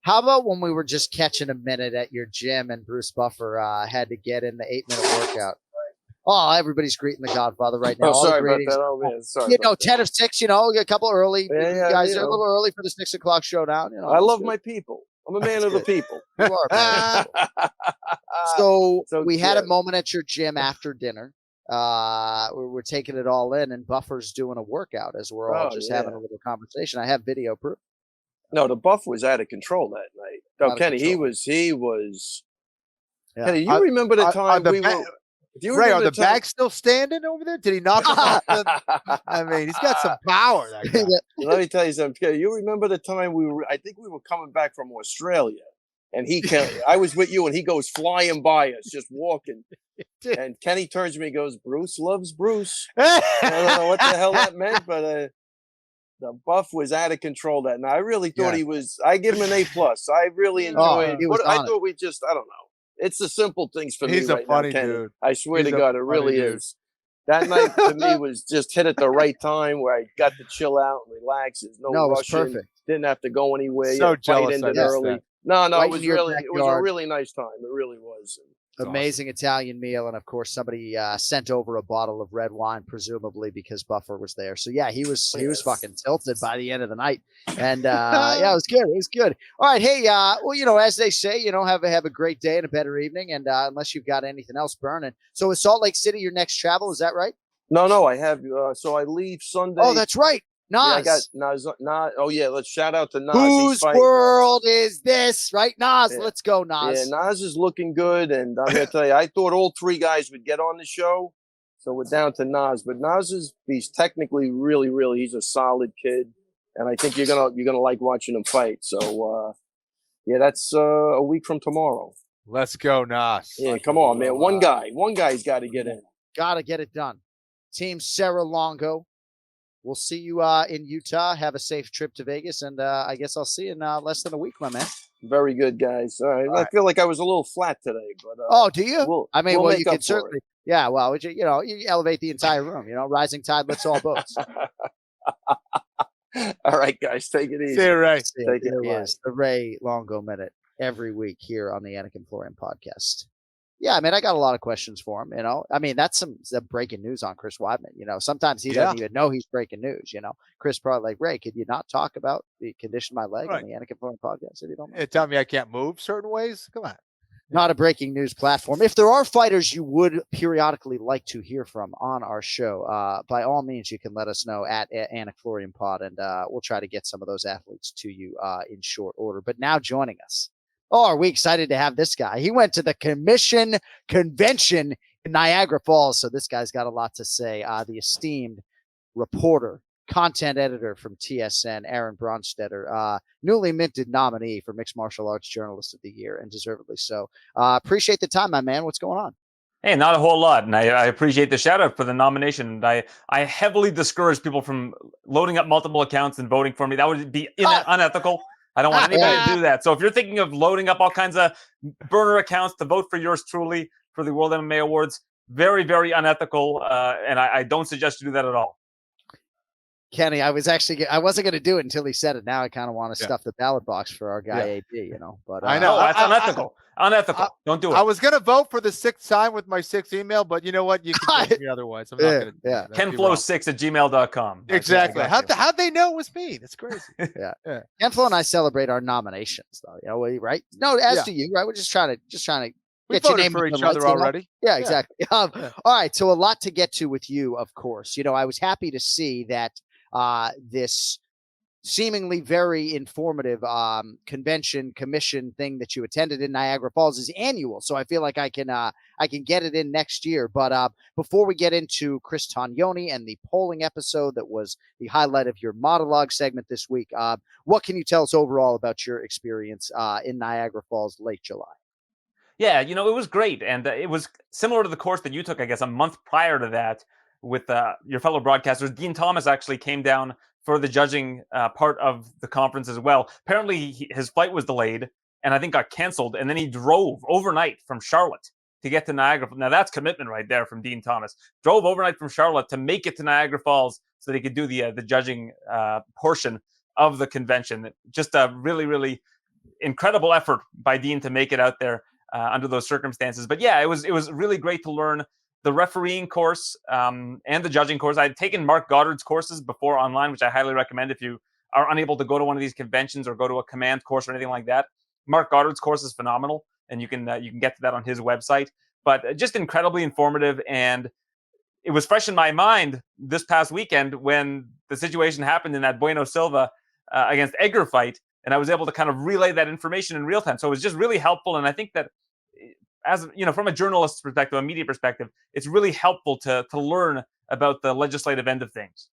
How about when we were just catching a minute at your gym and Bruce Buffer had to get in the 8-minute workout? Oh, everybody's greeting the Godfather right now. Oh, sorry about that. Oh, man. Sorry. 10 of 6, a couple early. Yeah, you guys are a little early for the 6 o'clock showdown. I love my people. I'm a man of the people. You are a man of the people. So we had a moment at your gym after dinner. We're taking it all in, and Buffer's doing a workout as we're all just having a little conversation. I have video proof. No, the Buff was out of control that night. No, Kenny, he was. Yeah. Kenny, you remember the time we were? Ray, are the bags still standing over there? Did he knock them off? I mean, he's got some power. That guy. Let me tell you something. You remember the time I think we were coming back from Australia, and I was with you, and he goes flying by us, just walking. And Kenny turns to me and goes, "Bruce loves Bruce." I don't know what the hell that meant, but the Buff was out of control that night. I really thought he was. I give him an A+. I really enjoyed. I thought I don't know. It's the simple things for me. He's right a funny now, Kenny. dude. I swear to God, it really is. That night to me was just hit at the right time where I got to chill out and relax. There's no rushing. It was perfect. Didn't have to go anywhere. So jealous. Early. No, right, it was a really nice time. It really was. Amazing Italian meal, and of course somebody sent over a bottle of red wine, presumably because Buffer was there. So yeah, he was fucking tilted by the end of the night, and it was good. It was good. All right, hey, as they say, have a great day and a better evening, and unless you've got anything else burning. So is Salt Lake City your next travel? Is that right? No, I have. So I leave Sunday. Oh, that's right. Nas. Yeah, I got Nas. Oh yeah, let's shout out to Nas. Whose world is this, right? Nas, let's go, Nas. Yeah, Nas is looking good, and I'm gonna tell you, I thought all 3 guys would get on the show, so we're down to Nas. But he's technically really, he's a solid kid, and I think you're gonna like watching him fight. So that's a week from tomorrow. Let's go, Nas. Yeah, come on, man. One guy's got to get in. Got to get it done. Team Sarah Longo. We'll see you in Utah. Have a safe trip to Vegas, and I guess I'll see you in less than a week, my man. Very good, guys. All right. I feel like I was a little flat today, but do you? You can certainly. Yeah, well, you elevate the entire room. Rising tide lifts all boats. All right, guys, take it easy. See you, Ray. Take it easy. The Ray Longo Minute every week here on the Anik and Florian podcast. Yeah, I got a lot of questions for him, That's some breaking news on Chris Weidman. Sometimes he doesn't even know he's breaking news, Chris probably like, Ray, could you not talk about the condition of my leg on the Anik and Florian podcast if you don't mind? Tell me I can't move certain ways? Come on. Not a breaking news platform. If there are fighters you would periodically like to hear from on our show, by all means, you can let us know at AnikFlorianPod, and we'll try to get some of those athletes to you in short order. But now joining us. Oh, are we excited to have this guy? He went to the convention in Niagara Falls, so this guy's got a lot to say. The esteemed reporter, content editor from TSN, Aaron Bronsteter, newly minted nominee for Mixed Martial Arts Journalist of the Year, and deservedly so. Appreciate the time, my man. What's going on? Hey, not a whole lot, and I appreciate the shout out for the nomination. And I heavily discourage people from loading up multiple accounts and voting for me. That would be unethical. I don't want anybody to do that. So if you're thinking of loading up all kinds of burner accounts to vote for yours truly for the World MMA Awards, very, very unethical, and I don't suggest you do that at all. Kenny, I wasn't going to do it until he said it. Now I kind of want to stuff the ballot box for our guy AB, But I know that's unethical. Unethical. Don't do it. I was going to vote for the 6th time with my 6th email, but you know what? You can vote me otherwise. I'm not going to do that. KenFlow6@gmail.com. Exactly. How'd they know it was me? That's crazy. Yeah. KenFlow and I celebrate our nominations, though. Right? No, do you, right? We're just trying to we get your name for each other already. Yeah, exactly. All right. So a lot to get to with you, of course. I was happy to see that this seemingly very informative commission thing that you attended in Niagara Falls is annual. So I feel like I can get it in next year. But before we get into Chris Tognoni and the polling episode that was the highlight of your monologue segment this week, what can you tell us overall about your experience in Niagara Falls late July? Yeah, it was great. And it was similar to the course that you took, I guess, a month prior to that with your fellow broadcasters. Dean Thomas actually came down for the judging part of the conference as well. Apparently, his flight was delayed and I think got canceled, and then he drove overnight from Charlotte to get to Niagara. Now, that's commitment right there from Dean Thomas. Drove overnight from Charlotte to make it to Niagara Falls so that he could do the judging portion of the convention. Just a really, really incredible effort by Dean to make it out there under those circumstances. But yeah, it was really great to learn the refereeing course and the judging course. I had taken Mark Goddard's courses before online, which I highly recommend if you are unable to go to one of these conventions or go to a command course or anything like that. Mark Goddard's course is phenomenal, and you can get to that on his website. But just incredibly informative, and it was fresh in my mind this past weekend when the situation happened in that Bueno Silva against Edgar fight, and I was able to kind of relay that information in real time. So it was just really helpful, and I think that, as you know, from a journalist's perspective, a media perspective, it's really helpful to learn about the legislative end of things.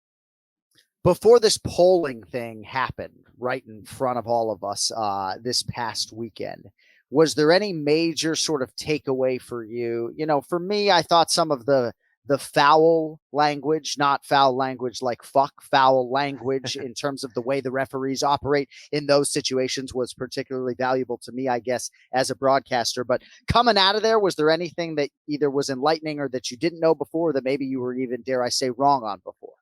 Before this polling thing happened right in front of all of us this past weekend, was there any major sort of takeaway for you? You know, for me, I thought some of the foul language, not foul language like fuck, foul language in terms of the way the referees operate in those situations was particularly valuable to me, I guess, as a broadcaster. But coming out of there, was there anything that either was enlightening or that you didn't know before that maybe you were even, dare I say, wrong on before?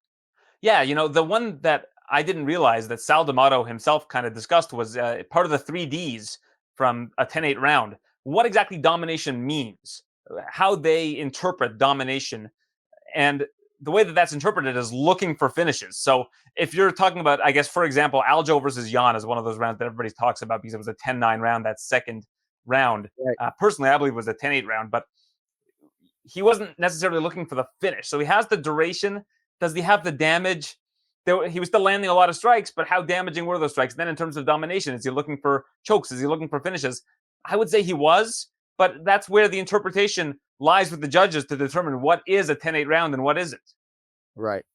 Yeah, you know, the one that I didn't realize that Sal D'Amato himself kind of discussed was part of the 3Ds from a 10-8 round. What exactly domination means, how they interpret domination, and the way that that's interpreted is looking for finishes. So if you're talking about, I guess, for example, Aldo versus Jan is one of those rounds that everybody talks about because it was a 10-9 round, that second round. Right. Personally, I believe it was a 10-8 round, but he wasn't necessarily looking for the finish. So he has the duration. Does he have the damage? He was still landing a lot of strikes, but how damaging were those strikes? Then in terms of domination, is he looking for chokes? Is he looking for finishes? I would say he was, but that's where the interpretation lies with the judges to determine what is a 10-8 round and what isn't. Right.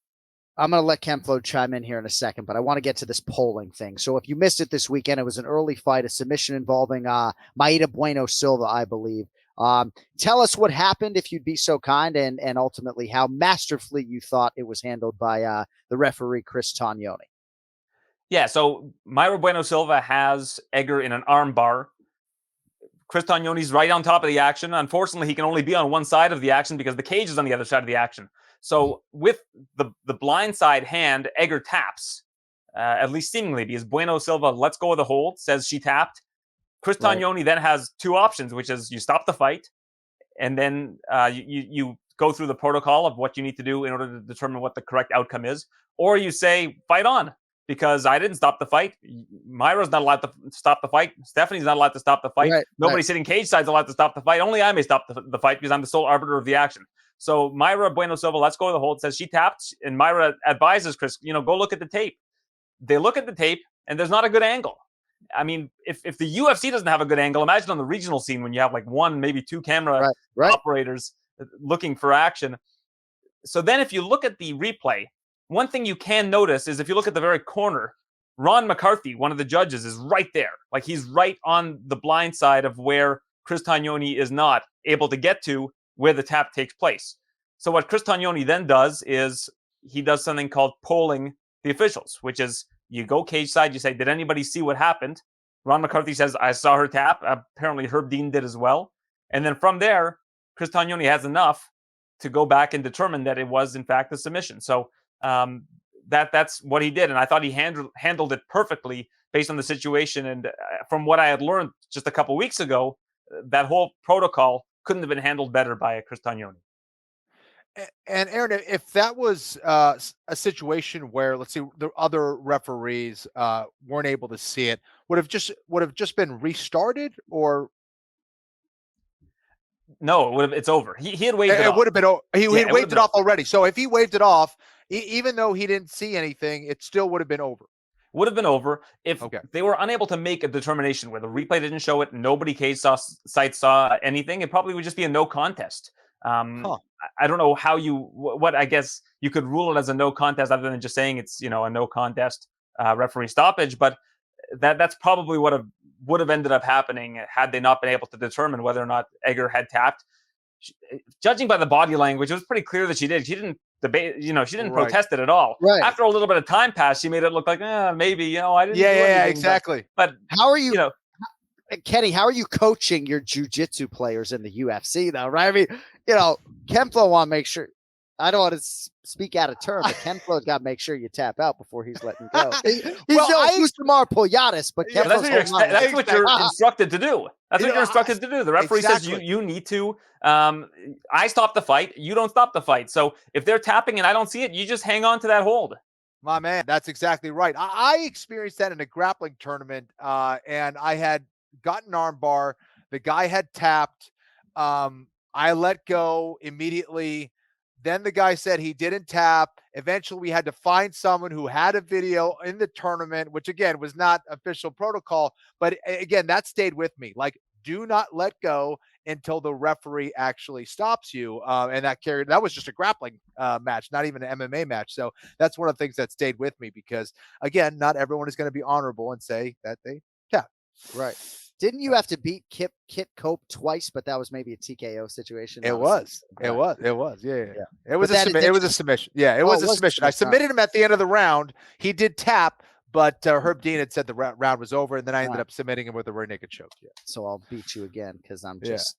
I'm going to let Ken Flo chime in here in a second, but I want to get to this polling thing. So if you missed it this weekend, it was an early fight, a submission involving Maida Bueno Silva, I believe. Tell us what happened, if you'd be so kind, and ultimately how masterfully you thought it was handled by the referee, Chris Tognoni. Yeah, so Mayra Bueno Silva has Edgar in an arm bar. Chris Tognoni's right on top of the action. Unfortunately, he can only be on one side of the action because the cage is on the other side of the action. So with the blind side hand, Edgar taps, at least seemingly, because Bueno Silva lets go of the hold, says she tapped. Chris Tognoni then has two options, which is you stop the fight, and then you go through the protocol of what you need to do in order to determine what the correct outcome is, or you say, fight on, because I didn't stop the fight. Myra's not allowed to stop the fight. Stephanie's not allowed to stop the fight. Nobody sitting cage side's allowed to stop the fight. Only I may stop the fight because I'm the sole arbiter of the action. So Mayra Bueno Silva lets go of the hold, says she tapped, and Mayra advises Chris, go look at the tape. They look at the tape, and there's not a good angle. I mean, if the UFC doesn't have a good angle, imagine on the regional scene when you have like one, maybe two camera operators looking for action. So then if you look at the replay, one thing you can notice is if you look at the very corner, Ron McCarthy, one of the judges, is right there. Like he's right on the blind side of where Chris Tognoni is not able to get to where the tap takes place. So what Chris Tognoni then does is he does something called polling the officials, which is you go cage side, you say, did anybody see what happened? Ron McCarthy says, I saw her tap. Apparently Herb Dean did as well. And then from there, Chris Tognoni has enough to go back and determine that it was, in fact, a submission. So that's what he did. And I thought he handled it perfectly based on the situation. And from what I had learned just a couple weeks ago, that whole protocol couldn't have been handled better by Chris Tognoni. And Aaron, if that was a situation where, let's see, the other referees weren't able to see it, would have just been restarted, or no? It's over. He had waved it off. Would have been. He had waved it off already. So if he waved it off, even though he didn't see anything, it still would have been over. Would have been over if they were unable to make a determination where the replay didn't show it, nobody cage site saw anything. It probably would just be a no contest. I don't know how what I guess you could rule it as a no contest other than just saying it's a no contest referee stoppage, but that's probably what would have ended up happening had they not been able to determine whether or not Edgar had tapped. judging by the body language, it was pretty clear that she did. She didn't debate, she didn't Right. protest it at all. Right. After a little bit of time passed, she made it look like, maybe, I didn't do Yeah, anything. exactly. But How are you, you know, Kenny, how are you coaching your jujitsu players in the UFC though, right? I mean, Ken Flo want to make sure, I don't want to speak out of turn, but Ken Flo's got to make sure you tap out before he's letting go. He's Samar Poyatis, but Ken that's Flo's what you're instructed to do. That's what you're instructed to do. The referee says you need to. I stop the fight. You don't stop the fight. So if they're tapping and I don't see it, you just hang on to that hold. My man, that's exactly right. I experienced that in a grappling tournament, and I had gotten armbar. The guy had tapped. I let go immediately. Then the guy said he didn't tap. Eventually, we had to find someone who had a video in the tournament, which again was not official protocol. But again, that stayed with me. Like, do not let go until the referee actually stops you. And that was just a grappling match, not even an MMA match. So that's one of the things that stayed with me because, again, not everyone is going to be honorable and say that they tap. Right. Didn't you have to beat Kit Cope twice, but that was maybe a TKO situation? It was. Yeah. It was a submission. Yeah, it was a submission. I submitted him at the end of the round. He did tap, but Herb Dean had said the round was over, and then I ended up submitting him with a rear naked choke. Yeah. So I'll beat you again because I'm just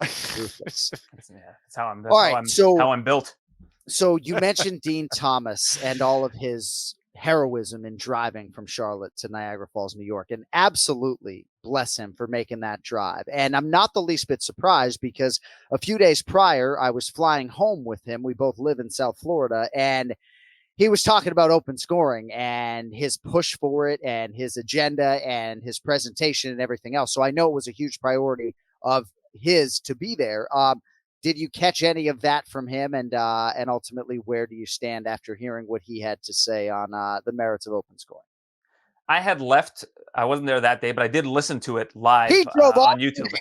ruthless. That's how I'm built. So you mentioned Dean Thomas and all of his heroism in driving from Charlotte to Niagara Falls, New York, and absolutely bless him for making that drive. And I'm not the least bit surprised because a few days prior, I was flying home with him. We both live in South Florida, and he was talking about open scoring and his push for it and his agenda and his presentation and everything else. So I know it was a huge priority of his to be there. Did you catch any of that from him? And ultimately, where do you stand after hearing what he had to say on the merits of open scoring? I had left. I wasn't there that day, but I did listen to it live on YouTube.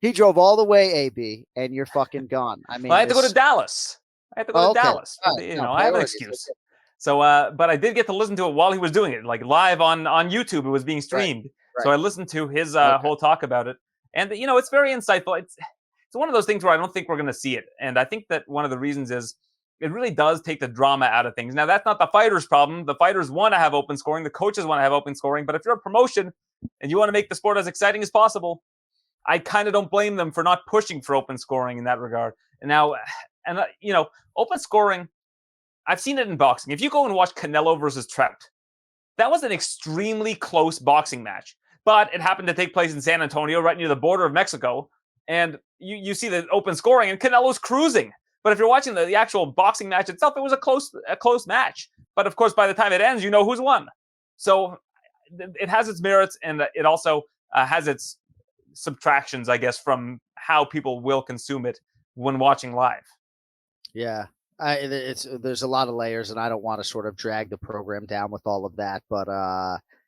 He drove all the way, AB, and you're fucking gone. I mean, I had to go to Dallas. I have an excuse. So, but I did get to listen to it while he was doing it, like live on YouTube. It was being streamed. Right. So I listened to his whole talk about it. And, it's very insightful. It's one of those things where I don't think we're going to see it. And I think that one of the reasons is it really does take the drama out of things. Now, that's not the fighters' problem. The fighters want to have open scoring. The coaches want to have open scoring. But if you're a promotion and you want to make the sport as exciting as possible, I kind of don't blame them for not pushing for open scoring in that regard. And now, open scoring, I've seen it in boxing. If you go and watch Canelo versus Trout, that was an extremely close boxing match. But it happened to take place in San Antonio, right near the border of Mexico. And you see the open scoring, and Canelo's cruising. But if you're watching the actual boxing match itself, it was a close match. But of course, by the time it ends, you know who's won. So it has its merits, and it also has its subtractions, I guess, from how people will consume it when watching live. Yeah, there's a lot of layers, and I don't want to sort of drag the program down with all of that. But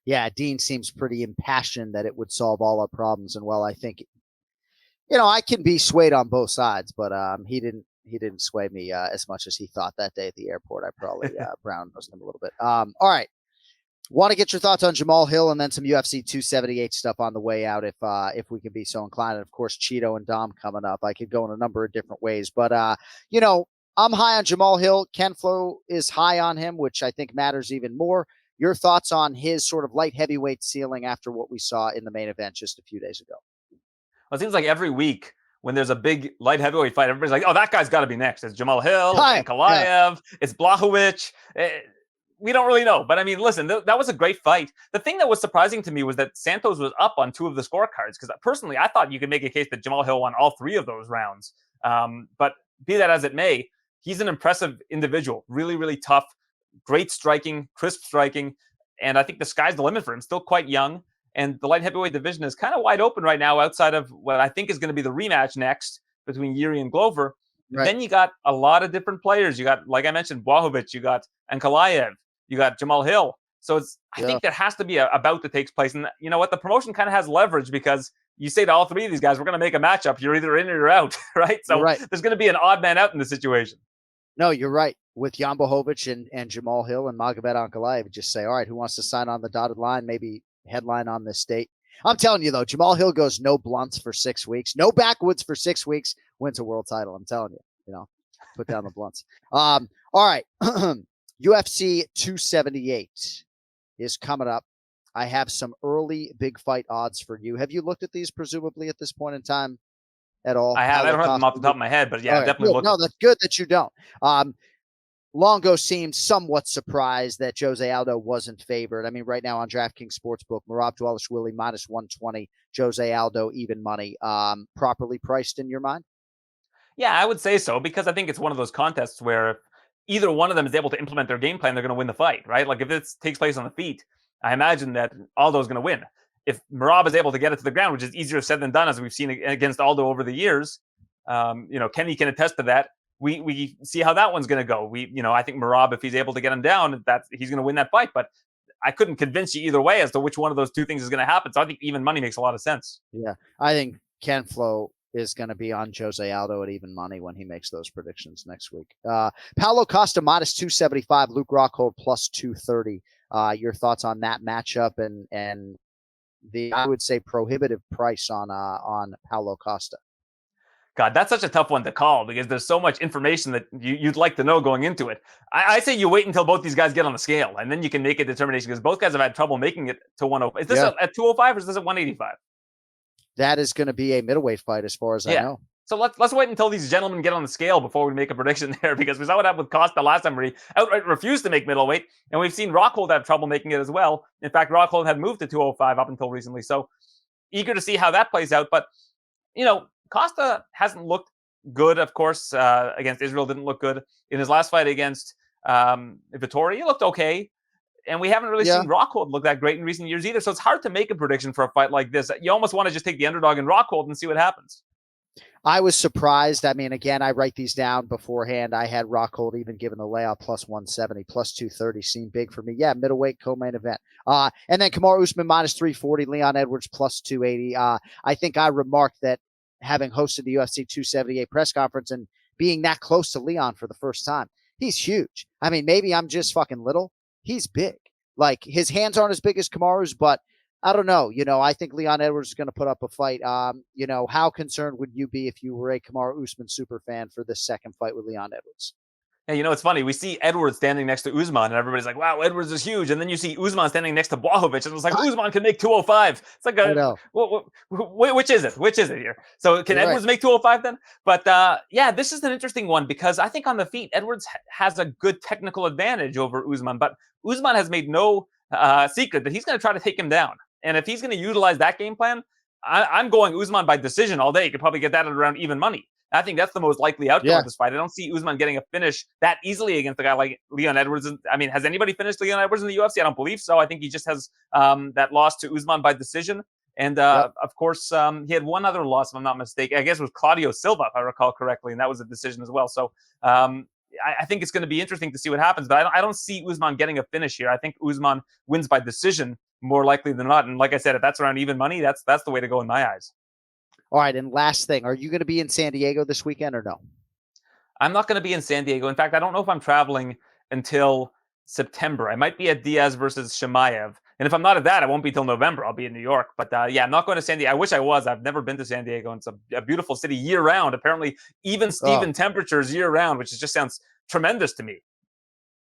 yeah, Dean seems pretty impassioned that it would solve all our problems. And I think, I can be swayed on both sides, but he didn't sway me as much as he thought that day at the airport. I probably brown nosed him a little bit. All right. Want to get your thoughts on Jamahal Hill and then some UFC 278 stuff on the way out if we can be so inclined. And of course, Chito and Dom coming up. I could go in a number of different ways, but I'm high on Jamahal Hill. Ken Flo is high on him, which I think matters even more. Your thoughts on his sort of light heavyweight ceiling after what we saw in the main event just a few days ago? Well, it seems like every week when there's a big light heavyweight fight, everybody's like, oh, that guy's got to be next. It's Jamahal Hill, it's Ankalaev, it's Blachowicz. We don't really know. But I mean, listen, that was a great fight. The thing that was surprising to me was that Santos was up on 2 of the scorecards, because personally, I thought you could make a case that Jamahal Hill won all 3 of those rounds. But be that as it may, he's an impressive individual, really, really tough, great striking, crisp striking. And I think the sky's the limit for him. Still quite young. And the light heavyweight division is kind of wide open right now outside of what I think is going to be the rematch next between Yuri and Glover. Right. Then you got a lot of different players. You got, like I mentioned, Blachowicz. You got Ankalaev. You got Jamahal Hill. So I think there has to be a bout that takes place. And you know what? The promotion kind of has leverage because you say to all 3 of these guys, we're going to make a matchup. You're either in or you're out, right? So there's going to be an odd man out in the situation. No, you're right. With Jan Blachowicz and Jamahal Hill and Magomed Ankalaev, just say, all right, who wants to sign on the dotted line? Maybe headline on this date. I'm telling you, though, Jamahal Hill goes no blunts for 6 weeks, no backwoods for 6 weeks. wins a world title. I'm telling you, put down the blunts. All right. UFC 278 is coming up. I have some early big fight odds for you. Have you looked at these presumably at this point in time at all? I have. I don't have them off the top of my head, but yeah, definitely look. No, that's good that you don't. Longo seemed somewhat surprised that Jose Aldo wasn't favored. I mean, right now on DraftKings Sportsbook, Merab Dvalishvili minus 120, Jose Aldo even money. Properly priced in your mind? Yeah, I would say so, because I think it's one of those contests where either one of them is able to implement their game plan, they're going to win the fight, right? Like if this takes place on the feet, I imagine that Aldo's going to win. If Merab is able to get it to the ground, which is easier said than done, as we've seen against Aldo over the years, Kenny can attest to that. We see how that one's going to go. I think Merab, if he's able to get him down, he's going to win that fight. But I couldn't convince you either way as to which one of those two things is going to happen. So I think even money makes a lot of sense. Yeah, I think Ken Flo is going to be on Jose Aldo at even money when he makes those predictions next week. Paulo Costa minus 275, Luke Rockhold plus 230. Your thoughts on that matchup and the, I would say, prohibitive price on Paulo Costa? God, that's such a tough one to call because there's so much information that you'd like to know going into it. I say you wait until both these guys get on the scale, and then you can make a determination because both guys have had trouble making it to 105. Is this at 205 or is this at 185? That is going to be a middleweight fight as far as I know. So let's wait until these gentlemen get on the scale before we make a prediction there, because we saw what happened with Costa last time where he outright refused to make middleweight, and we've seen Rockhold have trouble making it as well. In fact, Rockhold had moved to 205 up until recently. So eager to see how that plays out. But, Costa hasn't looked good, of course, against Israel, didn't look good. In his last fight against Vittori, he looked okay. And we haven't really seen Rockhold look that great in recent years either. So it's hard to make a prediction for a fight like this. You almost want to just take the underdog in Rockhold and see what happens. I was surprised. I mean, again, I write these down beforehand. I had Rockhold even given the layout plus 170, plus 230 seemed big for me. Yeah, middleweight co-main event. And then Kamaru Usman minus 340, Leon Edwards plus 280. I think I remarked that having hosted the UFC 278 press conference and being that close to Leon for the first time, he's huge. I mean, maybe I'm just fucking little. He's big. Like, his hands aren't as big as Kamaru's, but I don't know. I think Leon Edwards is going to put up a fight. How concerned would you be if you were a Kamaru Usman super fan for this second fight with Leon Edwards? Hey, it's funny. We see Edwards standing next to Usman, and everybody's like, wow, Edwards is huge. And then you see Usman standing next to Blachowicz, and it's like, Usman can make 205. It's like, which is it? Which is it here? So can Edwards make 205 then? But this is an interesting one because I think on the feet, Edwards has a good technical advantage over Usman, but Usman has made no secret that he's going to try to take him down. And if he's going to utilize that game plan, I'm going Usman by decision all day. You could probably get that at around even money. I think that's the most likely outcome of this fight. I don't see Usman getting a finish that easily against a guy like Leon Edwards. I mean, has anybody finished Leon Edwards in the UFC? I don't believe so. I think he just has that loss to Usman by decision. And of course, he had one other loss, if I'm not mistaken. I guess it was Claudio Silva, if I recall correctly, and that was a decision as well. So I think it's going to be interesting to see what happens. But I don't see Usman getting a finish here. I think Usman wins by decision more likely than not. And like I said, if that's around even money, that's the way to go in my eyes. All right, and last thing, are you going to be in San Diego this weekend or no? I'm not going to be in San Diego. In fact, I don't know if I'm traveling until September. I might be at Diaz versus Chimaev. And if I'm not at that, I won't be till November. I'll be in New York. But I'm not going to San Diego. I wish I was. I've never been to San Diego. It's a beautiful city year-round. Apparently, even Steven temperatures year-round, which just sounds tremendous to me.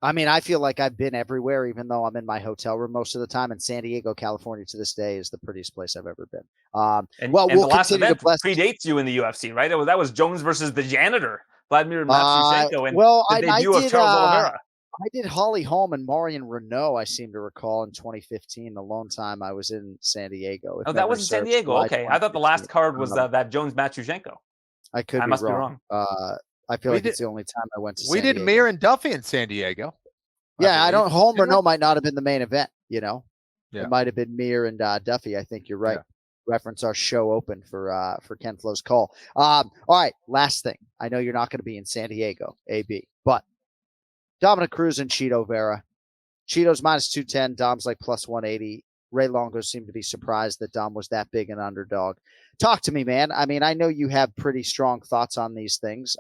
I mean, I feel like I've been everywhere, even though I'm in my hotel room most of the time. And San Diego, California, to this day, is the prettiest place I've ever been. And the last event predates you in the UFC, right? That was Jones versus the janitor, Vladimir Matsuchenko, and the debut of Charles Oliveira. I did Holly Holm and Marion Renault, I seem to recall, in 2015, the lone time I was in San Diego. Oh, that was in San Diego. Okay. I thought the last card was that Jones Matsuchenko. I must be wrong. I feel like it's the only time I went to San Diego. We did Mir and Duffy in San Diego. Yeah, I don't. Holm Renault might not have been the main event, Yeah. It might have been Mir and Duffy. I think you're right. Yeah. Reference our show open for Ken Flo's call. All right, last thing. I know you're not going to be in San Diego, AB, but Dominick Cruz and Chito Vera. Chito's minus 210. Dom's like plus 180. Ray Longo seemed to be surprised that Dom was that big an underdog. Talk to me, man. I mean, I know you have pretty strong thoughts on these things.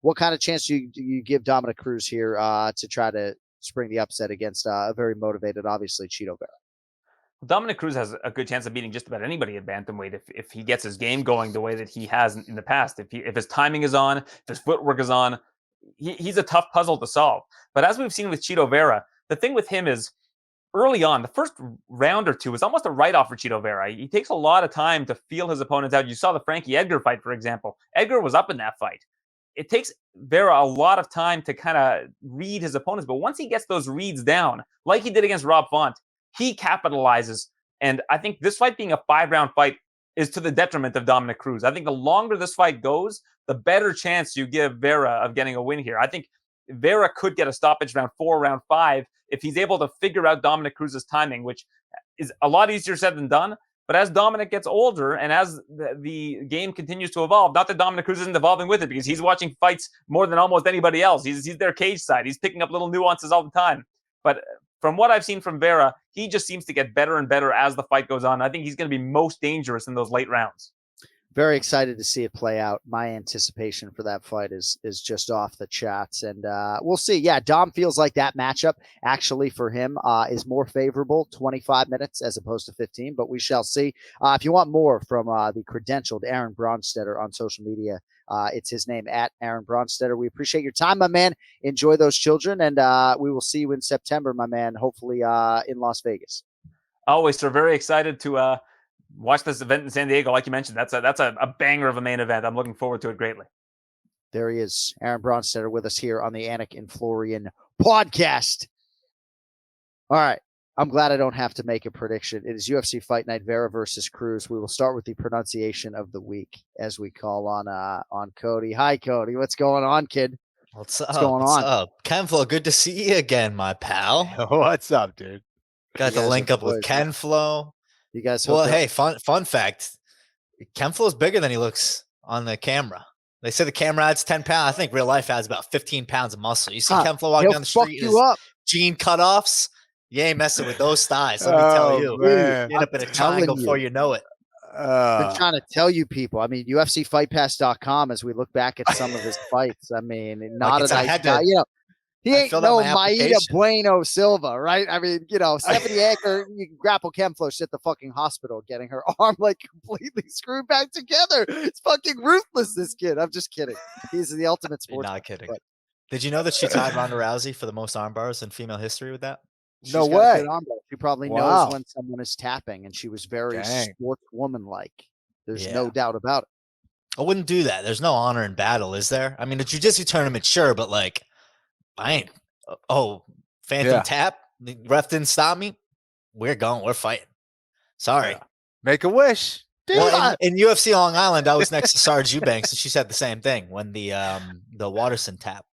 What kind of chance do you give Dominick Cruz here to try to spring the upset against a very motivated, obviously, Chito Vera? Dominick Cruz has a good chance of beating just about anybody at bantamweight if he gets his game going the way that he has in the past. If his timing is on, if his footwork is on, he's a tough puzzle to solve. But as we've seen with Chito Vera, the thing with him is early on, the first round or two is almost a write-off for Chito Vera. He takes a lot of time to feel his opponents out. You saw the Frankie Edgar fight, for example. Edgar was up in that fight. It takes Vera a lot of time to kind of read his opponents. But once he gets those reads down, like he did against Rob Font, he capitalizes. And I think this fight being a 5-round fight is to the detriment of Dominick Cruz. I think the longer this fight goes, the better chance you give Vera of getting a win here. I think Vera could get a stoppage round 4, round 5, if he's able to figure out Dominick Cruz's timing, which is a lot easier said than done. But as Dominick gets older and as the game continues to evolve, not that Dominick Cruz isn't evolving with it, because he's watching fights more than almost anybody else. He's their cage side. He's picking up little nuances all the time. But from what I've seen from Vera, he just seems to get better and better as the fight goes on. I think he's going to be most dangerous in those late rounds. Very excited to see it play out. My anticipation for that fight is just off the charts, and we'll see. Yeah, Dom feels like that matchup actually for him is more favorable, 25 minutes as opposed to 15, but we shall see. If you want more from the credentialed Aaron Bronsteter on social media, it's his name, at Aaron Bronsteter. We appreciate your time, my man. Enjoy those children, and we will see you in September, my man, hopefully in Las Vegas. Always, sir. Very excited to watch this event in San Diego. Like you mentioned, that's a banger of a main event. I'm looking forward to it greatly. There he is, Aaron Bronsteter, with us here on the Anik and Florian podcast. All right. I'm glad I don't have to make a prediction. It is UFC Fight Night, Vera versus Cruz. We will start with the pronunciation of the week as we call on Cody. Hi, Cody. What's going on, kid? What's up? What's going on? What's up? Ken Flo, good to see you again, my pal. What's up, dude? Got to link up with Ken Flo. You guys. Well, hey, fun fact. Ken Flo's bigger than he looks on the camera. They say the camera adds 10 pounds. I think real life adds about 15 pounds of muscle. You see Ken Flo walking down the street, his jean cutoffs. You ain't messing with those thighs. Let me tell you. Man. You end up in a triangle before you know it. Been trying to tell you people. I mean, UFCFightPass.com, as we look back at some of his fights. I mean, not a nice guy. You know, he ain't no Maida Bueno Silva, right? I mean, you know, Stephanie Acker, you can grapple Ken Flo. She's at the fucking hospital getting her arm like completely screwed back together. It's fucking ruthless, this kid. I'm just kidding. He's the ultimate sports. You're not kidding. But did you know that she tied Ronda Rousey for the most arm bars in female history with that? No way. She probably knows when someone is tapping, and she was very sportswoman-like. There's no doubt about it. I wouldn't do that. There's no honor in battle, is there? I mean, a jiu-jitsu tournament, sure, but like, I ain't. Phantom tap. The ref didn't stop me. We're going. We're fighting. Sorry. Make a wish. Well, in UFC Long Island, I was next to Sarge Eubanks, and she said the same thing when the Watterson tap.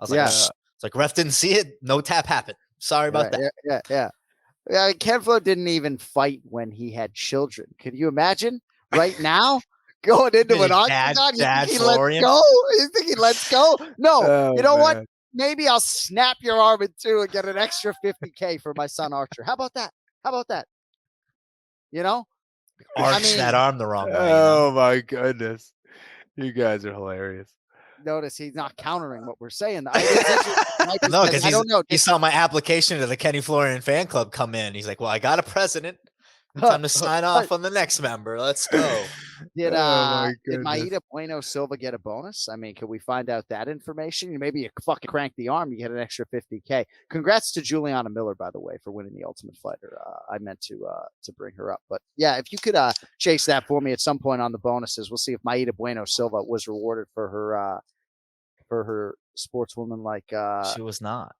I was like, it's like ref didn't see it. No tap happened. Sorry about that. Yeah. Ken Flo didn't even fight when he had children. Could you imagine right now going into an octagon? You think he lets go? You think he lets go? No. You know what? Maybe I'll snap your arm in two and get an extra $50K for my son Archer. How about that? You know? Arch that arm the wrong way. Oh my goodness. You guys are hilarious. Notice he's not countering what we're saying. No, because I don't know. He saw my application to the Kenny Florian fan club come in. He's like, well, I got a president. Time to sign off on the next member. Let's go. Did Maida Bueno Silva get a bonus? I mean, could we find out that information? Maybe you fucking crank the arm, you get an extra $50K. Congrats to Juliana Miller, by the way, for winning the Ultimate Fighter. I meant to bring her up, but yeah, if you could chase that for me at some point on the bonuses, we'll see if Maida Bueno Silva was rewarded for her sportswoman like. She was not.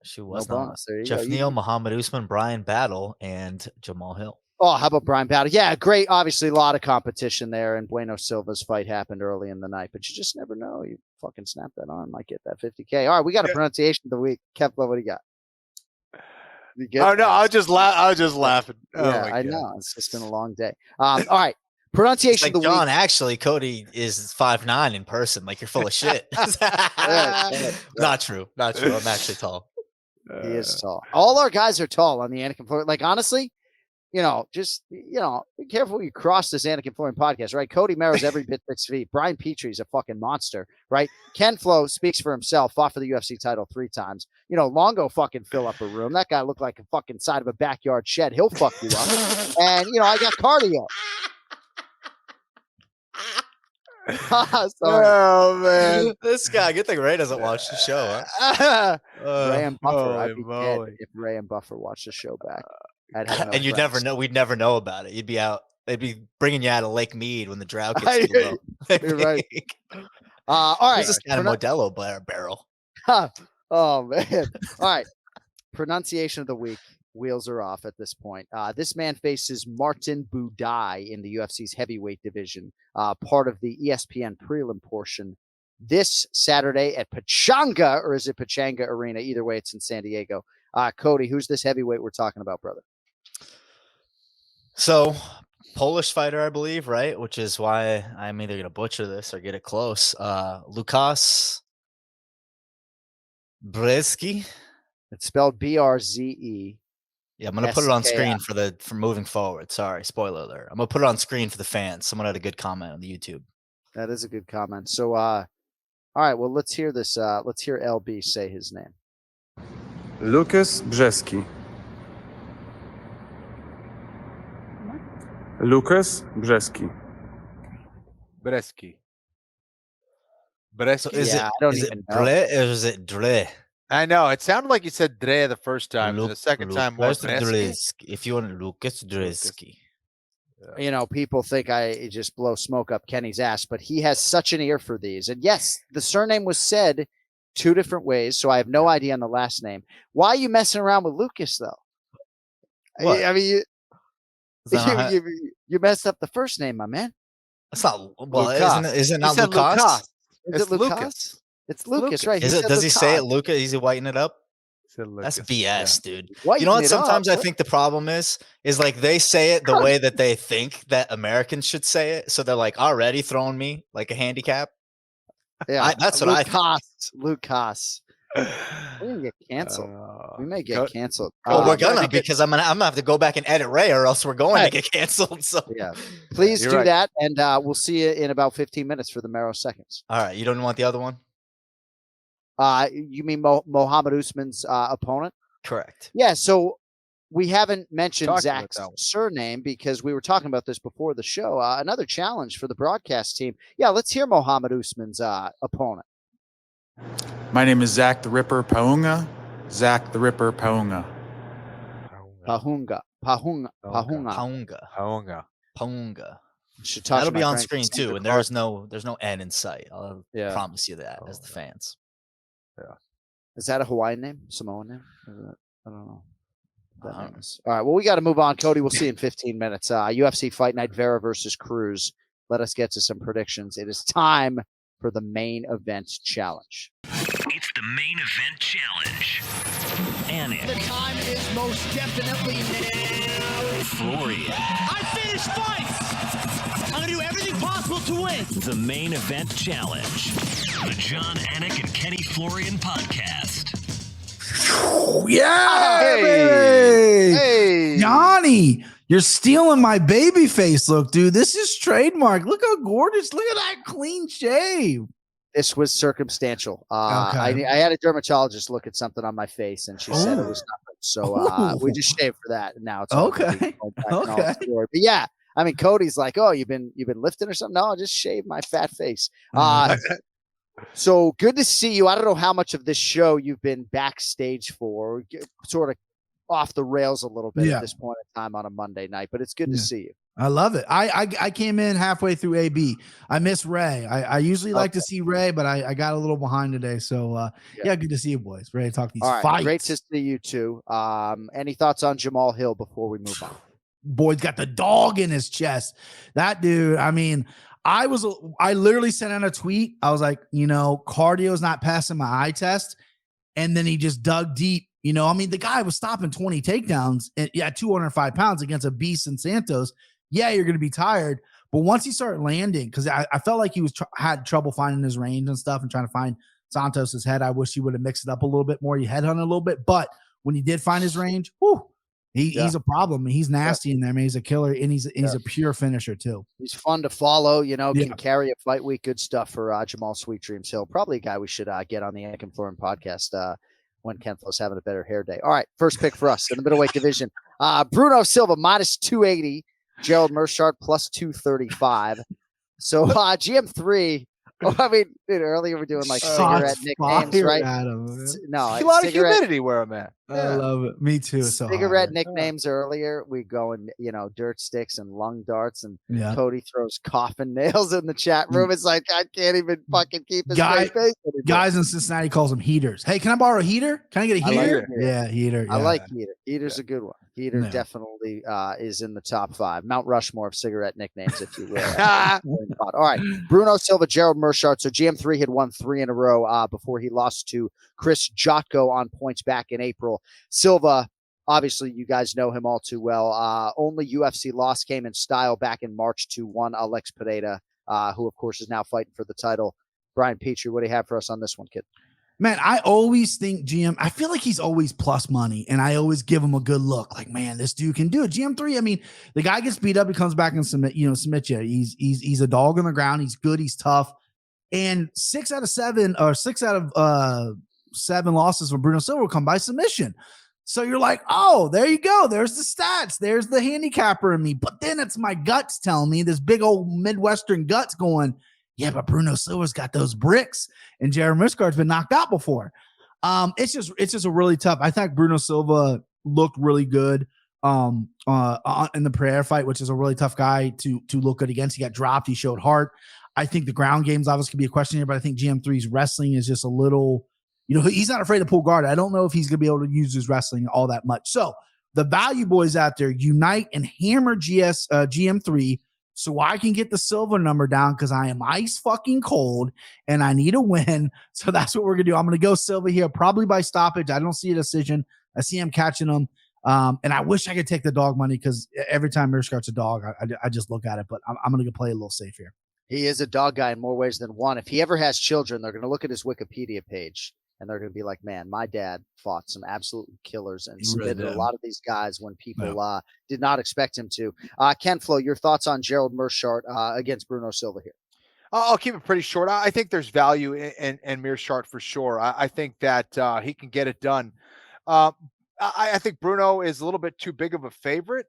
She was no not. Bonus. There you Jeff go. Neal, Muhammad Usman, Brian Battle, and Jamahal Hill. Oh, how about Brian Battle? Yeah, great. Obviously, a lot of competition there, and Bueno Silva's fight happened early in the night, but you just never know. You fucking snap that arm, might get that $50K. All right, we got a pronunciation of the week. Kev, what do you got? Oh no, I was just laughing. Yeah, I know. It's just been a long day. All right. Pronunciation like of the John, week. Actually, Cody is 5'9" in person. Like, you're full of shit. Not true. I'm actually tall. He is tall. All our guys are tall on the Anik and Florian. Like, honestly, just, be careful when you cross this Anik and Florian podcast, right? Cody Merrow's every bit 6 feet. Brian Petrie's a fucking monster, right? Ken Flo speaks for himself, fought for the UFC title 3 times. Longo fucking fill up a room. That guy looked like a fucking side of a backyard shed. He'll fuck you up. And, I got cardio. Oh, man. This guy, good thing Ray doesn't watch the show, huh? Ray and Buffer. I'd be dead if Ray and Buffer watched the show back. And you'd never know. We'd never know about it. You'd be out. They'd be bringing you out of Lake Mead when the drought gets too low. You're right. All right. This is kind of Modelo barrel. Oh, man. All right. Pronunciation of the week. Wheels are off at this point. This man faces Martin Budai in the UFC's heavyweight division, part of the ESPN prelim portion this Saturday at Pachanga, or is it Pachanga Arena? Either way, it's in San Diego. Cody, who's this heavyweight we're talking about, brother? So, Polish fighter, I believe, right? Which is why I'm either going to butcher this or get it close. Lukas Brzeski. It's spelled Brze. Yeah, I'm going to put it on screen for moving forward. Sorry, spoiler alert. I'm going to put it on screen for the fans. Someone had a good comment on the YouTube. That is a good comment. So, all right, well, let's hear this. Let's hear LB say his name. Lukas Brzeski. Lukas Brzeski. Brzeski. So is it Bre or is it Dre? I know. It sounded like you said Dre the first time. The second time was Brzeski. If you want Lukas Brzeski. People think I just blow smoke up Kenny's ass, but he has such an ear for these. And yes, the surname was said 2 different ways, so I have no idea on the last name. Why are you messing around with Lucas, though? What? I mean, you messed up the first name, my man. That's not isn't it not Lucas? Is it Lucas? It's Lucas, right? Does he say it Lucas? Is he whitening it up? That's BS, dude. You know what? Sometimes I think the problem is like they say it the way that they think that Americans should say it. So they're like already throwing me like a handicap. Yeah, that's what I think. Lucas. We're gonna get canceled. We may get canceled. Well, we're gonna because I'm gonna have to go back and edit Ray, or else we're going to get canceled. So yeah, please do that, and we'll see you in about 15 minutes for the Merrow seconds. All right, you don't want the other one? You mean Mohammed Usman's opponent? Correct. Yeah. So we haven't mentioned Zach's surname because we were talking about this before the show. Another challenge for the broadcast team. Yeah, let's hear Mohammed Usman's opponent. My name is Zach the Ripper Paunga. Zach the Ripper Paunga. Pahunga. That'll be on screen too, and there's no N in sight. I'll promise you that as the fans. Yeah. Is that a Hawaiian name? Samoan name? I don't know. All right. Well, we got to move on, Cody. We'll see you in 15 minutes. UFC Fight Night, Vera versus Cruz. Let us get to some predictions. It is time for the main event challenge. It's the main event challenge. Anik. The time is most definitely now. Florian. I finish fights. I'm going to do everything possible to win. The main event challenge. The John Anik and Kenny Florian podcast. Yeah, hey, Yanni, you're stealing my baby face look, dude. This is trademark. Look how gorgeous. Look at that clean shave. This was circumstantial. I had a dermatologist look at something on my face, and she said it was nothing. So we just shaved for that. And now it's okay. But yeah, I mean, Cody's like, "Oh, you've been lifting or something?" No, I just shaved my fat face. So good to see you. I don't know how much of this show you've been backstage for, sort of off the rails a little bit at this point in time on a Monday night, but it's good to see you. I love it. I came in halfway through AB. I miss Ray. I usually like to see Ray, but I got a little behind today. So good to see you boys. Ready to talk these fights. Great to see you too. Any thoughts on Jamahal Hill before we move on? Boy's got the dog in his chest. That dude, I mean, I literally sent out a tweet. I was like, cardio is not passing my eye test. And then he just dug deep. I mean, the guy was stopping 20 takedowns at 205 pounds against a beast in Santos. Yeah, you're going to be tired. But once he started landing, because I felt like he had trouble finding his range and stuff and trying to find Santos's head. I wish he would have mixed it up a little bit more. He headhunted a little bit. But when he did find his range, He's a problem. He's nasty in there, man. He's a killer, and he's a pure finisher too. He's fun to follow. Can carry a fight week. Good stuff for Jamahal Sweet Dreams Hill. Probably a guy we should get on the Anik and Florian podcast when Ken Flo's having a better hair day. All right, first pick for us in the middleweight division. Bruno Silva minus 280. Gerald Meerschaert plus 235. So GM3. Oh, I mean, earlier we're doing like cigarette nicknames, right? No, a lot of humidity where I'm at. I love it. Me too. So cigarette nicknames earlier. We go and dirt sticks and lung darts, and Cody throws coffin nails in the chat room. It's like I can't even fucking keep his face. Guys in Cincinnati calls them heaters. Hey, can I borrow a heater? Can I get a heater? Heater. I like heater. Heater's a good one. Heater definitely is in the top 5. Mount Rushmore of cigarette nicknames, if you will. All right. Bruno Silva, Gerald Meerschaert. So GM3 had won 3 in a row before he lost to Chris Jotko on points back in April. Silva, obviously, you guys know him all too well. Only UFC loss came in style back in March to one Alex Pereira, who, of course, is now fighting for the title. Brian Petrie, what do you have for us on this one, kid? Man, I always think I feel like he's always plus money, and I always give him a good look. Like, man, this dude can do it. GM3, I mean, the guy gets beat up, he comes back and submit you. He's a dog on the ground. He's good. He's tough. And 6 out of 7 losses for Bruno Silva will come by submission. So you're like, oh, there you go. There's the stats. There's the handicapper in me. But then it's my guts telling me, this big old Midwestern guts going, yeah, but Bruno Silva's got those bricks, and Gerald Meerschaert's been knocked out before. It's just a really tough. I think Bruno Silva looked really good in the Pereira fight, which is a really tough guy to look good against. He got dropped. He showed heart. I think the ground game's obviously could be a question here, but I think GM3's wrestling is just a little, he's not afraid to pull guard. I don't know if he's going to be able to use his wrestling all that much. So the value boys out there, unite and hammer GM3 so I can get the Silva number down, because I am ice fucking cold and I need a win. So that's what we're going to do. I'm going to go Silva here, probably by stoppage. I don't see a decision. I see him catching him. And I wish I could take the dog money, because every time Meerschaert's a dog, I just look at it. But I'm going to play a little safe here. He is a dog guy in more ways than one. If he ever has children, they're going to look at his Wikipedia page and they're going to be like, man, my dad fought some absolute killers and submitted a lot of these guys when people did not expect him to. Ken Flo, your thoughts on Gerald Meerschaert against Bruno Silva here? I'll keep it pretty short. I think there's value in Meerschaert for sure. I think that he can get it done. I think Bruno is a little bit too big of a favorite.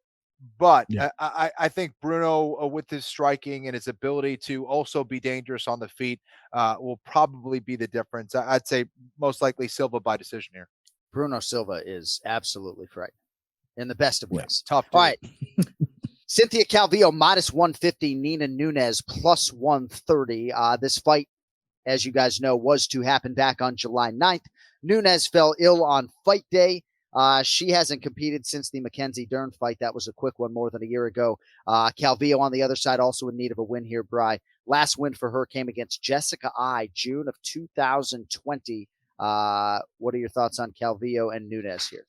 But I think Bruno, with his striking and his ability to also be dangerous on the feet, will probably be the difference. I'd say most likely Silva by decision here. Bruno Silva is absolutely frightening in the best of ways. Top two. All right. Cynthia Calvillo, minus 150. Nina Nunes, plus 130. This fight, as you guys know, was to happen back on July 9th. Nunes fell ill on fight day. She hasn't competed since the Mackenzie Dern fight. That was a quick one more than a year ago. Calvillo on the other side, also in need of a win here, Bri. Last win for her came against Jessica I, June of 2020. What are your thoughts on Calvillo and Nunes here?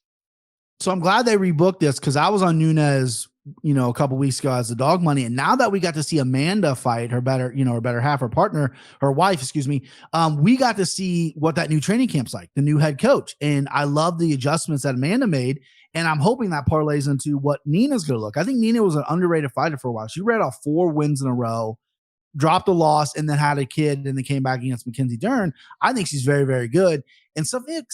So I'm glad they rebooked this, because I was on Nunes, a couple weeks ago as the dog money. And now that we got to see Amanda fight her better half, her partner, her wife, we got to see what that new training camp's like, the new head coach. And I love the adjustments that Amanda made. And I'm hoping that parlays into what Nina's going to look. I think Nina was an underrated fighter for a while. She read off 4 wins in a row, dropped a loss, and then had a kid, and then came back against Mackenzie Dern. I think she's very, very good. And Cynthia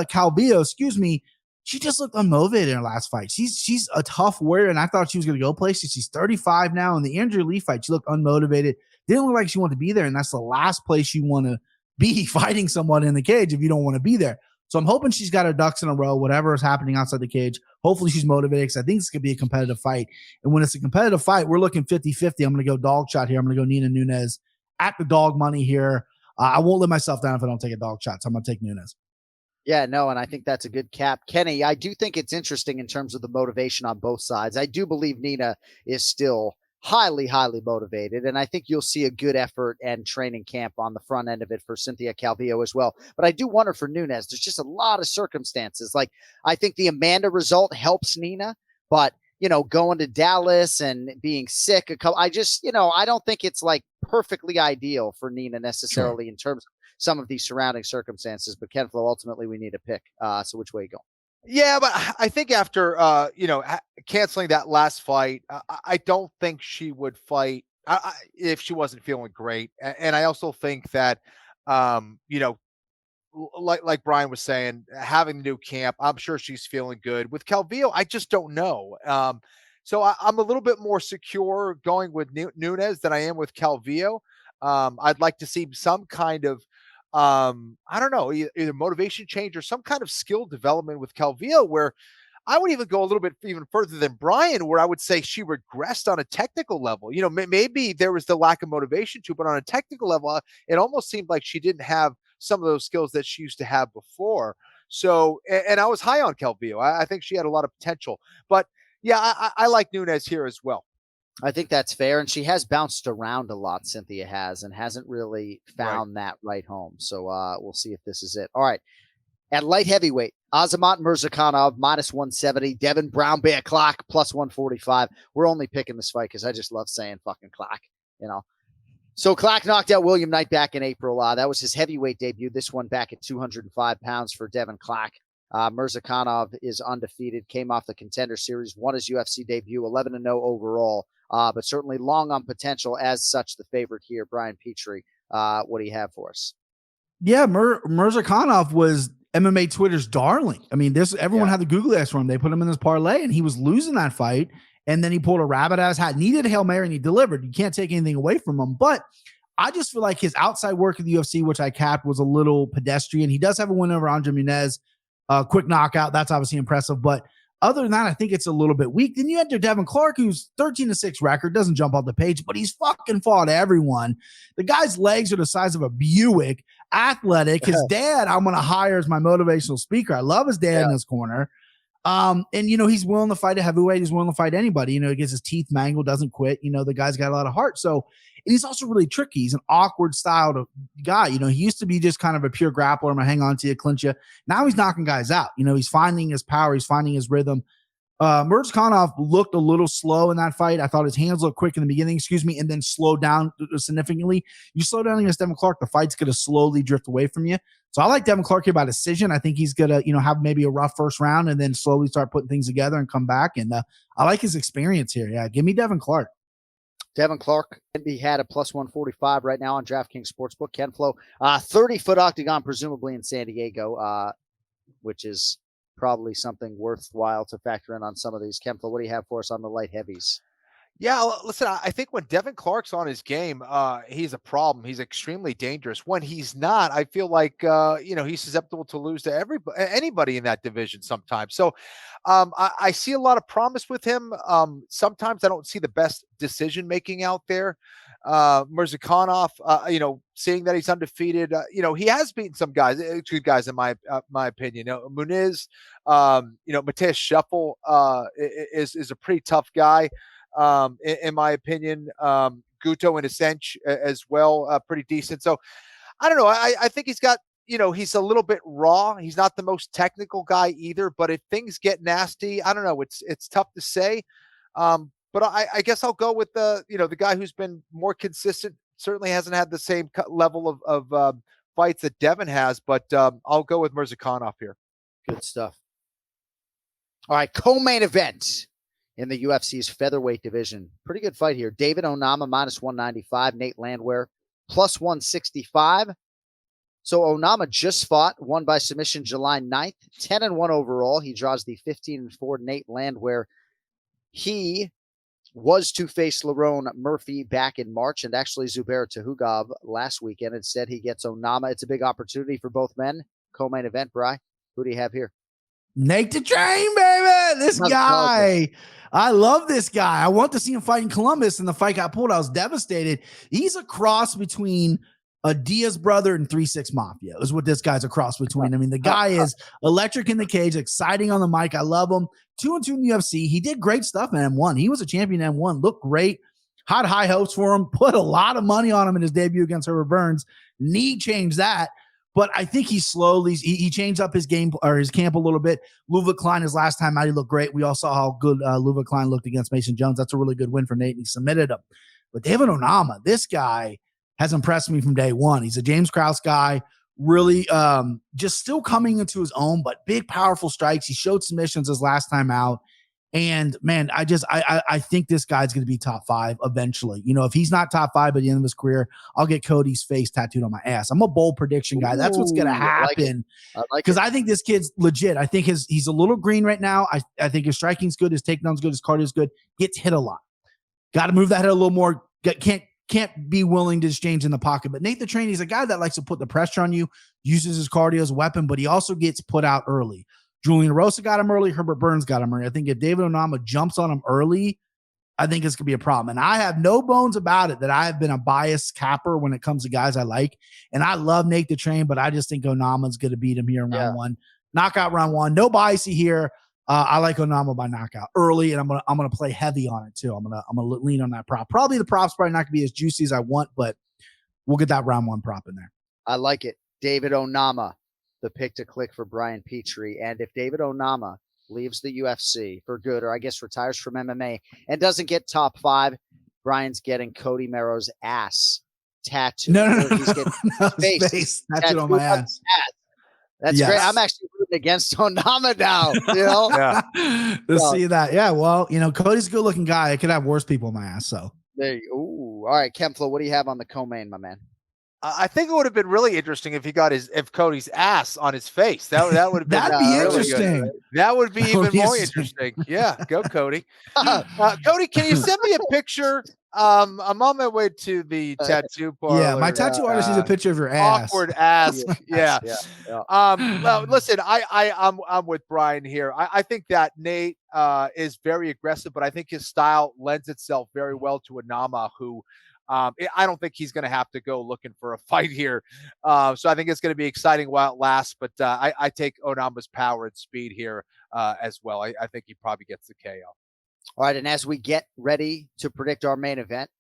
Calvillo, she just looked unmotivated in her last fight. She's a tough warrior, and I thought she was going to go places. She's 35 now. In the Andrew Lee fight, she looked unmotivated. Didn't look like she wanted to be there, and that's the last place you want to be, fighting someone in the cage if you don't want to be there. So I'm hoping she's got her ducks in a row, whatever is happening outside the cage. Hopefully she's motivated, because I think it's going to be a competitive fight. And when it's a competitive fight, we're looking 50-50. I'm going to go dog shot here. I'm going to go Nina Nunes at the dog money here. I won't let myself down if I don't take a dog shot, so I'm going to take Nunes. Yeah, no, and I think that's a good cap. Kenny, I do think it's interesting in terms of the motivation on both sides. I do believe Nina is still highly, highly motivated, and I think you'll see a good effort and training camp on the front end of it for Cynthia Calvillo as well. But I do wonder for Nunes, there's just a lot of circumstances. Like, I think the Amanda result helps Nina, but, going to Dallas and being sick, I don't think it's like perfectly ideal for Nina necessarily in terms of some of these surrounding circumstances, but Ken Flo, ultimately we need a pick. So which way you going? Yeah, but I think after canceling that last fight, I don't think she would fight if she wasn't feeling great. And I also think that like Brian was saying, having the new camp, I'm sure she's feeling good. With Calvillo, I just don't know. So I'm a little bit more secure going with Nunes than I am with Calvillo. I'd like to see some kind of I don't know, either motivation change or some kind of skill development with Calvillo, where I would even go a little bit even further than Brian, where I would say she regressed on a technical level. Maybe there was the lack of motivation too, but on a technical level, it almost seemed like she didn't have some of those skills that she used to have before. So, and I was high on Calvillo. I think she had a lot of potential. But yeah, I like Nunes here as well. I think that's fair. And she has bounced around a lot, Cynthia has, and hasn't really found that right home. So we'll see if this is it. All right. At light heavyweight, Azamat Murzakanov, -170. Devin Brown Bear Clark, +145. We're only picking this fight because I just love saying fucking Clark, So Clark knocked out William Knight back in April. That was his heavyweight debut. This one back at 205 pounds for Devin Clark. Murzakanov is undefeated, came off the Contender Series, won his UFC debut, 11-0 overall, but certainly long on potential as such, the favorite here. Brian Petrie, what do you have for us? Yeah, Murzakanov was MMA Twitter's darling. I mean, everyone had the Google ass for him. They put him in this parlay, and he was losing that fight. And then he pulled a rabbit out of his hat, needed a Hail Mary, and he delivered. You can't take anything away from him. But I just feel like his outside work in the UFC, which I capped, was a little pedestrian. He does have a win over Andre Muniz, quick knockout. That's obviously impressive. But other than that, I think it's a little bit weak. Then you enter Devin Clark, who's 13-6 record, doesn't jump off the page, but he's fucking fought everyone. The guy's legs are the size of a Buick, athletic. His dad, I'm going to hire as my motivational speaker. I love his dad in this corner. And he's willing to fight a heavyweight. He's willing to fight anybody. He gets his teeth mangled, doesn't quit. The guy's got a lot of heart. So, and he's also really tricky. He's an awkward styled guy. He used to be just kind of a pure grappler. I'm gonna hang on to you, clinch you. Now he's knocking guys out. He's finding his power. He's finding his rhythm. Murzakanov looked a little slow in that fight. I thought his hands looked quick in the beginning, and then slowed down significantly. You slow down against Devin Clark, the fight's going to slowly drift away from you. So I like Devin Clark here by decision. I think he's going to, have maybe a rough first round and then slowly start putting things together and come back. And I like his experience here. Yeah, give me Devin Clark. Devin Clark can be had at +145 right now on DraftKings Sportsbook. Ken Flo, 30-foot octagon, presumably in San Diego, which is probably something worthwhile to factor in on some of these. Ken Flo, what do you have for us on the light heavies? Yeah, listen, I think when Devin Clark's on his game, he's a problem. He's extremely dangerous. When he's not, I feel like, he's susceptible to lose to anybody in that division sometimes. So I see a lot of promise with him. Sometimes I don't see the best decision-making out there. Murzakanov, seeing that he's undefeated, he has beaten some guys, good guys in my opinion. Muniz, Mateus Shuffle is a pretty tough guy. In my opinion, Guto in a sense as well, pretty decent. So I don't know. I think he's got, he's a little bit raw. He's not the most technical guy either, but if things get nasty, I don't know. It's tough to say. But I guess I'll go with the guy who's been more consistent. Certainly hasn't had the same level of fights that Devin has, but I'll go with Murzakanov here. Good stuff. All right, co-main event in the UFC's featherweight division. Pretty good fight here. David Onama -195, Nate Landwehr +165. So Onama just fought, won by submission July 9th, 10-1 overall. He draws the 15-4 Nate Landwehr. He was to face Lerone Murphy back in March and actually Zubair Tuhugov last weekend. Instead, he gets Onama. It's a big opportunity for both men. Co-main event, Bri. Who do you have here? Nate the Train, baby. This guy. I love this guy. I want to see him fight in Columbus, and the fight got pulled. I was devastated. He's a cross between a Diaz brother and 3-6 Mafia is what this guy's a cross between. I mean, the guy is electric in the cage, exciting on the mic. I love him. 2-2 in the UFC. He did great stuff in M1. He was a champion in M1. Looked great. Had high hopes for him. Put a lot of money on him in his debut against Herbert Burns. Knee changed that. But I think he slowly he changed up his game or his camp a little bit. Ludwig Klein, his last time out, he looked great. We all saw how good Ludwig Klein looked against Mason Jones. That's a really good win for Nate, and he submitted him. But David Onama, this guy has impressed me from day one. He's a James Krause guy, really just still coming into his own, but big, powerful strikes. He showed submissions his last time out. And man, I think this guy's going to be top 5 eventually. You know, if he's not top 5 by the end of his career, I'll get Cody's face tattooed on my ass. I'm a bold prediction guy. That's what's going to happen. Because I think this kid's legit. I think he's a little green right now. I think his striking's good, his takedown's good, his cardio's good. Gets hit a lot. Got to move that head a little more. Can't be willing to exchange in the pocket. But Nate the Train, he's a guy that likes to put the pressure on you, uses his cardio as a weapon, but he also gets put out early. Julian Rosa got him early. Herbert Burns got him early. I think if David Onama jumps on him early, I think it's going to be a problem. And I have no bones about it that I have been a biased capper when it comes to guys I like. And I love Nate the Train, but I just think Onama's going to beat him here in round 1. Knockout round 1. No bias here. I like Onama by knockout early, and I'm gonna play heavy on it too. I'm gonna lean on that prop. Probably the prop's probably not gonna be as juicy as I want, but we'll get that round 1 prop in there. I like it. David Onama, the pick to click for Brian Petrie. And if David Onama leaves the UFC for good, or I guess retires from MMA and doesn't get top 5, Brian's getting Cody Merrow's ass tattooed. No. He's getting face tattooed on my ass. That's great. I'm actually rooting against Onama now. You know, see that. Yeah, well, you know, Cody's a good-looking guy. I could have worse people in my ass. So there you. Ooh, all right, Kemflo, what do you have on the co-main, my man? I think it would have been really interesting if he got if Cody's ass on his face. That would have been that'd be really interesting. Good. That would be even more interesting. Yeah, go Cody. Cody, can you send me a picture? I'm on my way to the tattoo parlor. Yeah, my tattoo artist needs a picture of your ass. Awkward ass. Yeah. Well, listen, I'm with Brian here. I think that Nate is very aggressive, but I think his style lends itself very well to Onama, who I don't think he's going to have to go looking for a fight here. So I think it's going to be exciting while it lasts, but I take Onama's power and speed here as well. I think he probably gets the KO. All right, and as we get ready to predict our main event,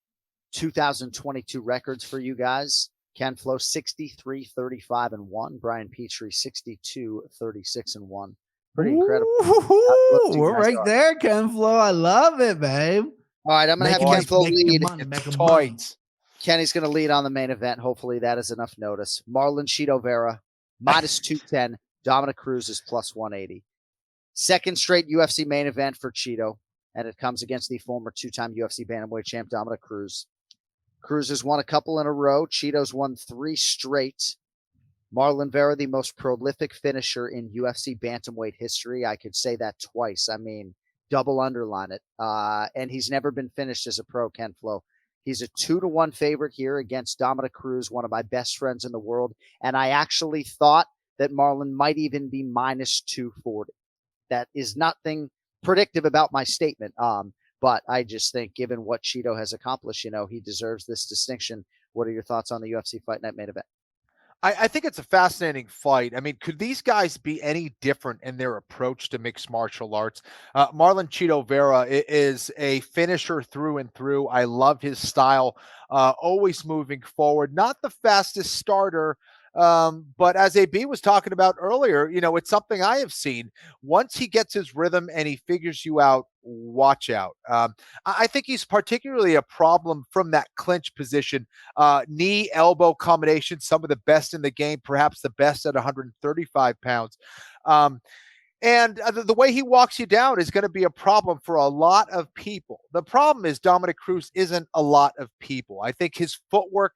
2022 records for you guys. Ken Flo 63-35-1, Brian Petrie 62-36-1. Pretty incredible. We're right there, Ken Flo. I love it, babe. All right, I'm going to have Ken Flo lead. Toys. Kenny's going to lead on the main event. Hopefully that is enough notice. Marlon Chito Vera, minus 210. Dominick Cruz is plus 180. Second straight UFC main event for Chito, and it comes against the former 2-time UFC bantamweight champ Dominick Cruz. Cruz has won a couple in a row. Chito's won 3 straight. Marlon Vera, the most prolific finisher in UFC bantamweight history. I could say that twice. I mean, double underline it. And he's never been finished as a pro, Ken Flo. He's a 2-1 favorite here against Dominick Cruz, one of my best friends in the world. And I actually thought that Marlon might even be minus 240. That is nothing predictive about my statement. But I just think given what Chito has accomplished, he deserves this distinction. What are your thoughts on the UFC Fight Night main event? I think it's a fascinating fight. I mean, could these guys be any different in their approach to mixed martial arts? Marlon Chito Vera is a finisher through and through. I love his style, always moving forward. Not the fastest starter, but as AB was talking about earlier, it's something I have seen. Once he gets his rhythm and he figures you out, watch out. I think he's particularly a problem from that clinch position, knee elbow combination, some of the best in the game, perhaps the best at 135 pounds. And the way he walks you down is going to be a problem for a lot of people. The problem is Dominick Cruz isn't a lot of people. I think his footwork,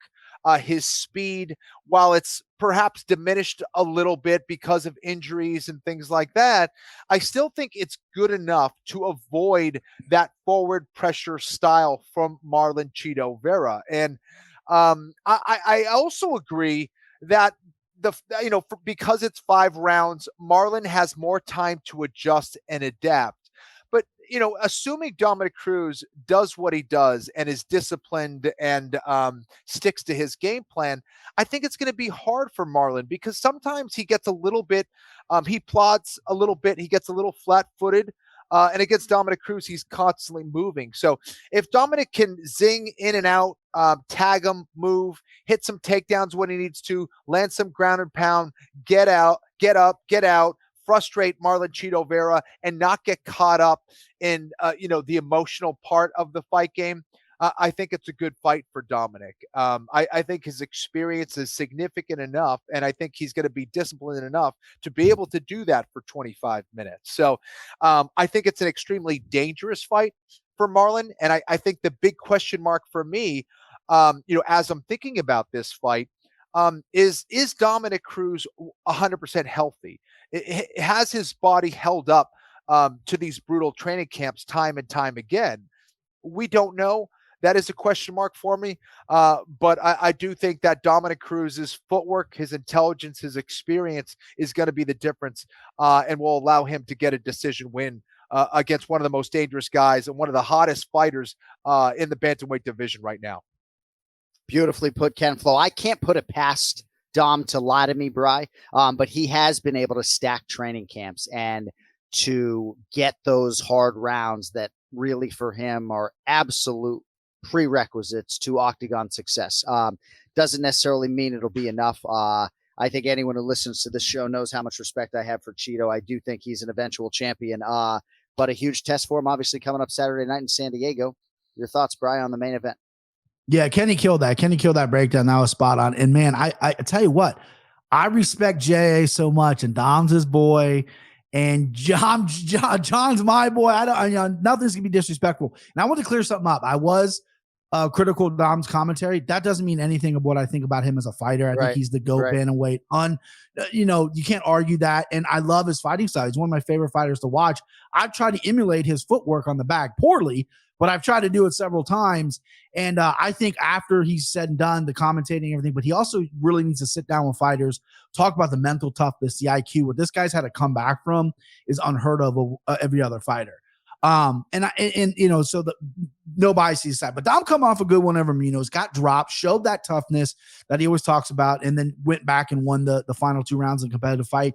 his speed, while it's perhaps diminished a little bit because of injuries and things like that, I still think it's good enough to avoid that forward pressure style from Marlon Chito Vera. And I also agree that because it's 5 rounds, Marlon has more time to adjust and adapt. But, assuming Dominick Cruz does what he does and is disciplined and sticks to his game plan, I think it's going to be hard for Marlon because sometimes he gets a little bit, he plods a little bit, he gets a little flat-footed. And against Dominick Cruz, he's constantly moving. So if Dominick can zing in and out, tag him, move, hit some takedowns when he needs to, land some ground and pound, get out, get up, get out, frustrate Marlon Chito Vera and not get caught up in, the emotional part of the fight game, I think it's a good fight for Dominick. I think his experience is significant enough, and I think he's going to be disciplined enough to be able to do that for 25 minutes. So I think it's an extremely dangerous fight for Marlon. And I think the big question mark for me, as I'm thinking about this fight, is Dominick Cruz 100% healthy? It has his body held up to these brutal training camps time and time again? We don't know. That is a question mark for me. But I do think that Dominick Cruz's footwork, his intelligence, his experience is going to be the difference and will allow him to get a decision win against one of the most dangerous guys and one of the hottest fighters in the bantamweight division right now. Beautifully put, Ken Flo. I can't put it past Dom to lie to me, Bri, but he has been able to stack training camps and to get those hard rounds that really for him are absolute prerequisites to octagon success. Doesn't necessarily mean it'll be enough. I think anyone who listens to this show knows how much respect I have for Chito. I do think he's an eventual champion, but a huge test for him, obviously, coming up Saturday night in San Diego. Your thoughts, Brian, on the main event? Yeah, Kenny killed that. Kenny killed that breakdown. That was spot on. And man, I tell you what, I respect J.A. so much, and Dom's his boy, and John's my boy. Nothing's gonna be disrespectful. And I want to clear something up. I was critical of Dom's commentary. That doesn't mean anything of what I think about him as a fighter. I think he's the GOAT bantamweight. You can't argue that. And I love his fighting style. He's one of my favorite fighters to watch. I've tried to emulate his footwork on the bag poorly, but I've tried to do it several times. And I think after he's said and done, the commentating and everything, but he also really needs to sit down with fighters, talk about the mental toughness, the IQ. What this guy's had to come back from is unheard of every other fighter. So no bias to his side, but Dom come off a good one over Munoz, got dropped, showed that toughness that he always talks about, and then went back and won the final 2 rounds in a competitive fight.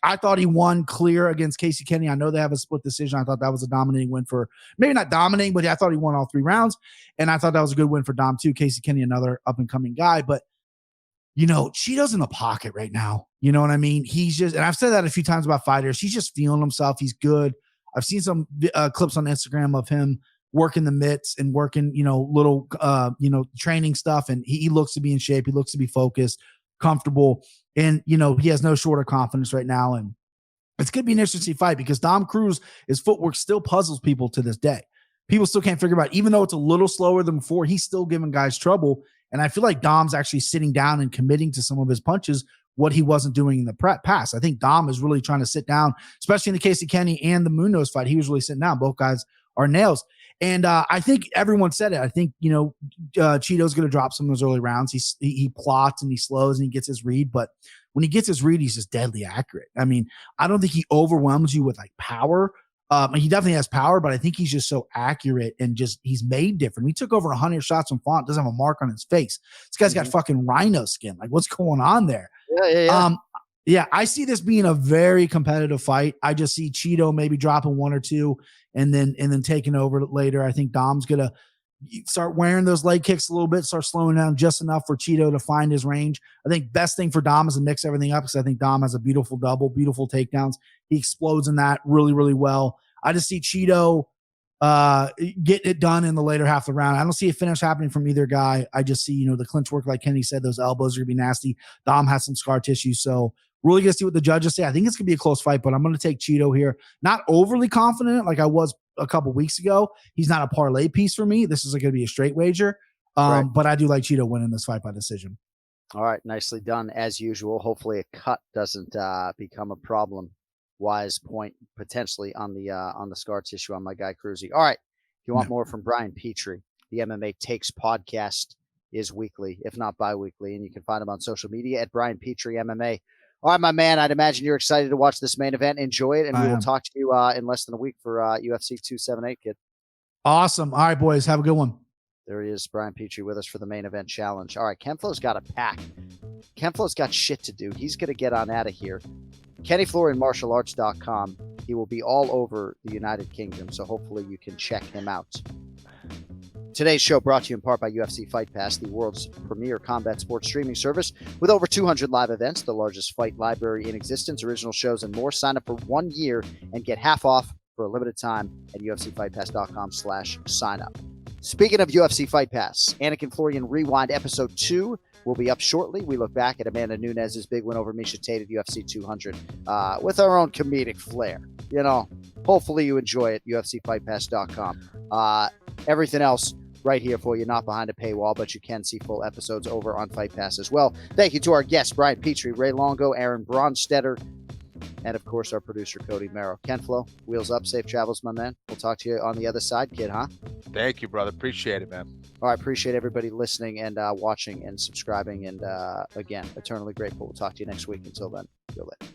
I thought he won clear against Casey Kenny. I know they have a split decision. I thought that was a dominating win for, maybe not dominating, but I thought he won all 3 rounds. And I thought that was a good win for Dom too. Casey Kenny, another up and coming guy, but Chito's in the pocket right now. You know what I mean? He's just, and I've said that a few times about fighters. He's just feeling himself. He's good. I've seen some clips on Instagram of him working the mitts and working, little, training stuff. And he looks to be in shape. He looks to be focused, comfortable. And, he has no short of confidence right now. And it's going to be an interesting fight because Dom Cruz, his footwork still puzzles people to this day. People still can't figure out, even though it's a little slower than before, he's still giving guys trouble. And I feel like Dom's actually sitting down and committing to some of his punches, what he wasn't doing in the past. I think Dom is really trying to sit down, especially in the Casey Kenny and the Munoz fight. He was really sitting down. Both guys are nails. And I think everyone said it. I think, Chito's going to drop some of those early rounds. He plots and he slows and he gets his read. But when he gets his read, he's just deadly accurate. I mean, I don't think he overwhelms you with like power. He definitely has power, but I think he's just so accurate and just he's made different. He took over 100 shots from Font, doesn't have a mark on his face. This guy's got fucking rhino skin. Like, what's going on there? Yeah. I see this being a very competitive fight. I just see Chito maybe dropping 1 or 2 and then taking over later. I think Dom's gonna start wearing those leg kicks a little bit, start slowing down just enough for Chito to find his range. I think best thing for Dom is to mix everything up because I think Dom has a beautiful double, beautiful takedowns. He explodes in that really, really well. I just see Chito getting it done in the later half of the round. I don't see a finish happening from either guy. I just see, the clinch work, like Kenny said, those elbows are going to be nasty. Dom has some scar tissue, so really going to see what the judges say. I think it's going to be a close fight, but I'm going to take Chito here. Not overly confident like I was a couple weeks ago. He's not a parlay piece for me. This is going to be a straight wager, but I do like Chito winning this fight by decision. All right, nicely done as usual. Hopefully a cut doesn't become a problem. Wise point potentially on the scar tissue on my guy Cruzy. All right, if you want more from Brian Petrie, the MMA Takes podcast is weekly, if not bi-weekly, and you can find him on social media at Brian Petrie MMA. All right, my man, I'd imagine you're excited to watch this main event. Enjoy it, and we will talk to you in less than a week for UFC 278, kid. Awesome. All right, boys, have a good one. There he is, Brian Petrie, with us for the main event challenge. All right, Kenflo's got a pack. Kenflo's got shit to do. He's going to get on out of here. KennyFlorianMartialArts.com. He will be all over the United Kingdom, so hopefully you can check him out. Today's show brought to you in part by UFC Fight Pass, the world's premier combat sports streaming service with over 200 live events, the largest fight library in existence, original shows, and more. Sign up for 1 year and get half off for a limited time at UFCFightPass.com/sign up. Speaking of UFC Fight Pass, Anik and Florian Rewind Episode 2 will be up shortly. We look back at Amanda Nunes's big win over Miesha Tate at UFC 200 with our own comedic flair. You know, hopefully you enjoy it, UFCFightPass.com. Everything else right here for you, not behind a paywall, but you can see full episodes over on Fight Pass as well. Thank you to our guests, Brian Petrie, Ray Longo, Aaron Bronsteter, and of course our producer, Cody Merrow. Ken Flo, wheels up, safe travels, my man. We'll talk to you on the other side, kid, huh? Thank you, brother. Appreciate it, man. All right, appreciate everybody listening and watching and subscribing, and again, eternally grateful. We'll talk to you next week. Until then, feel later.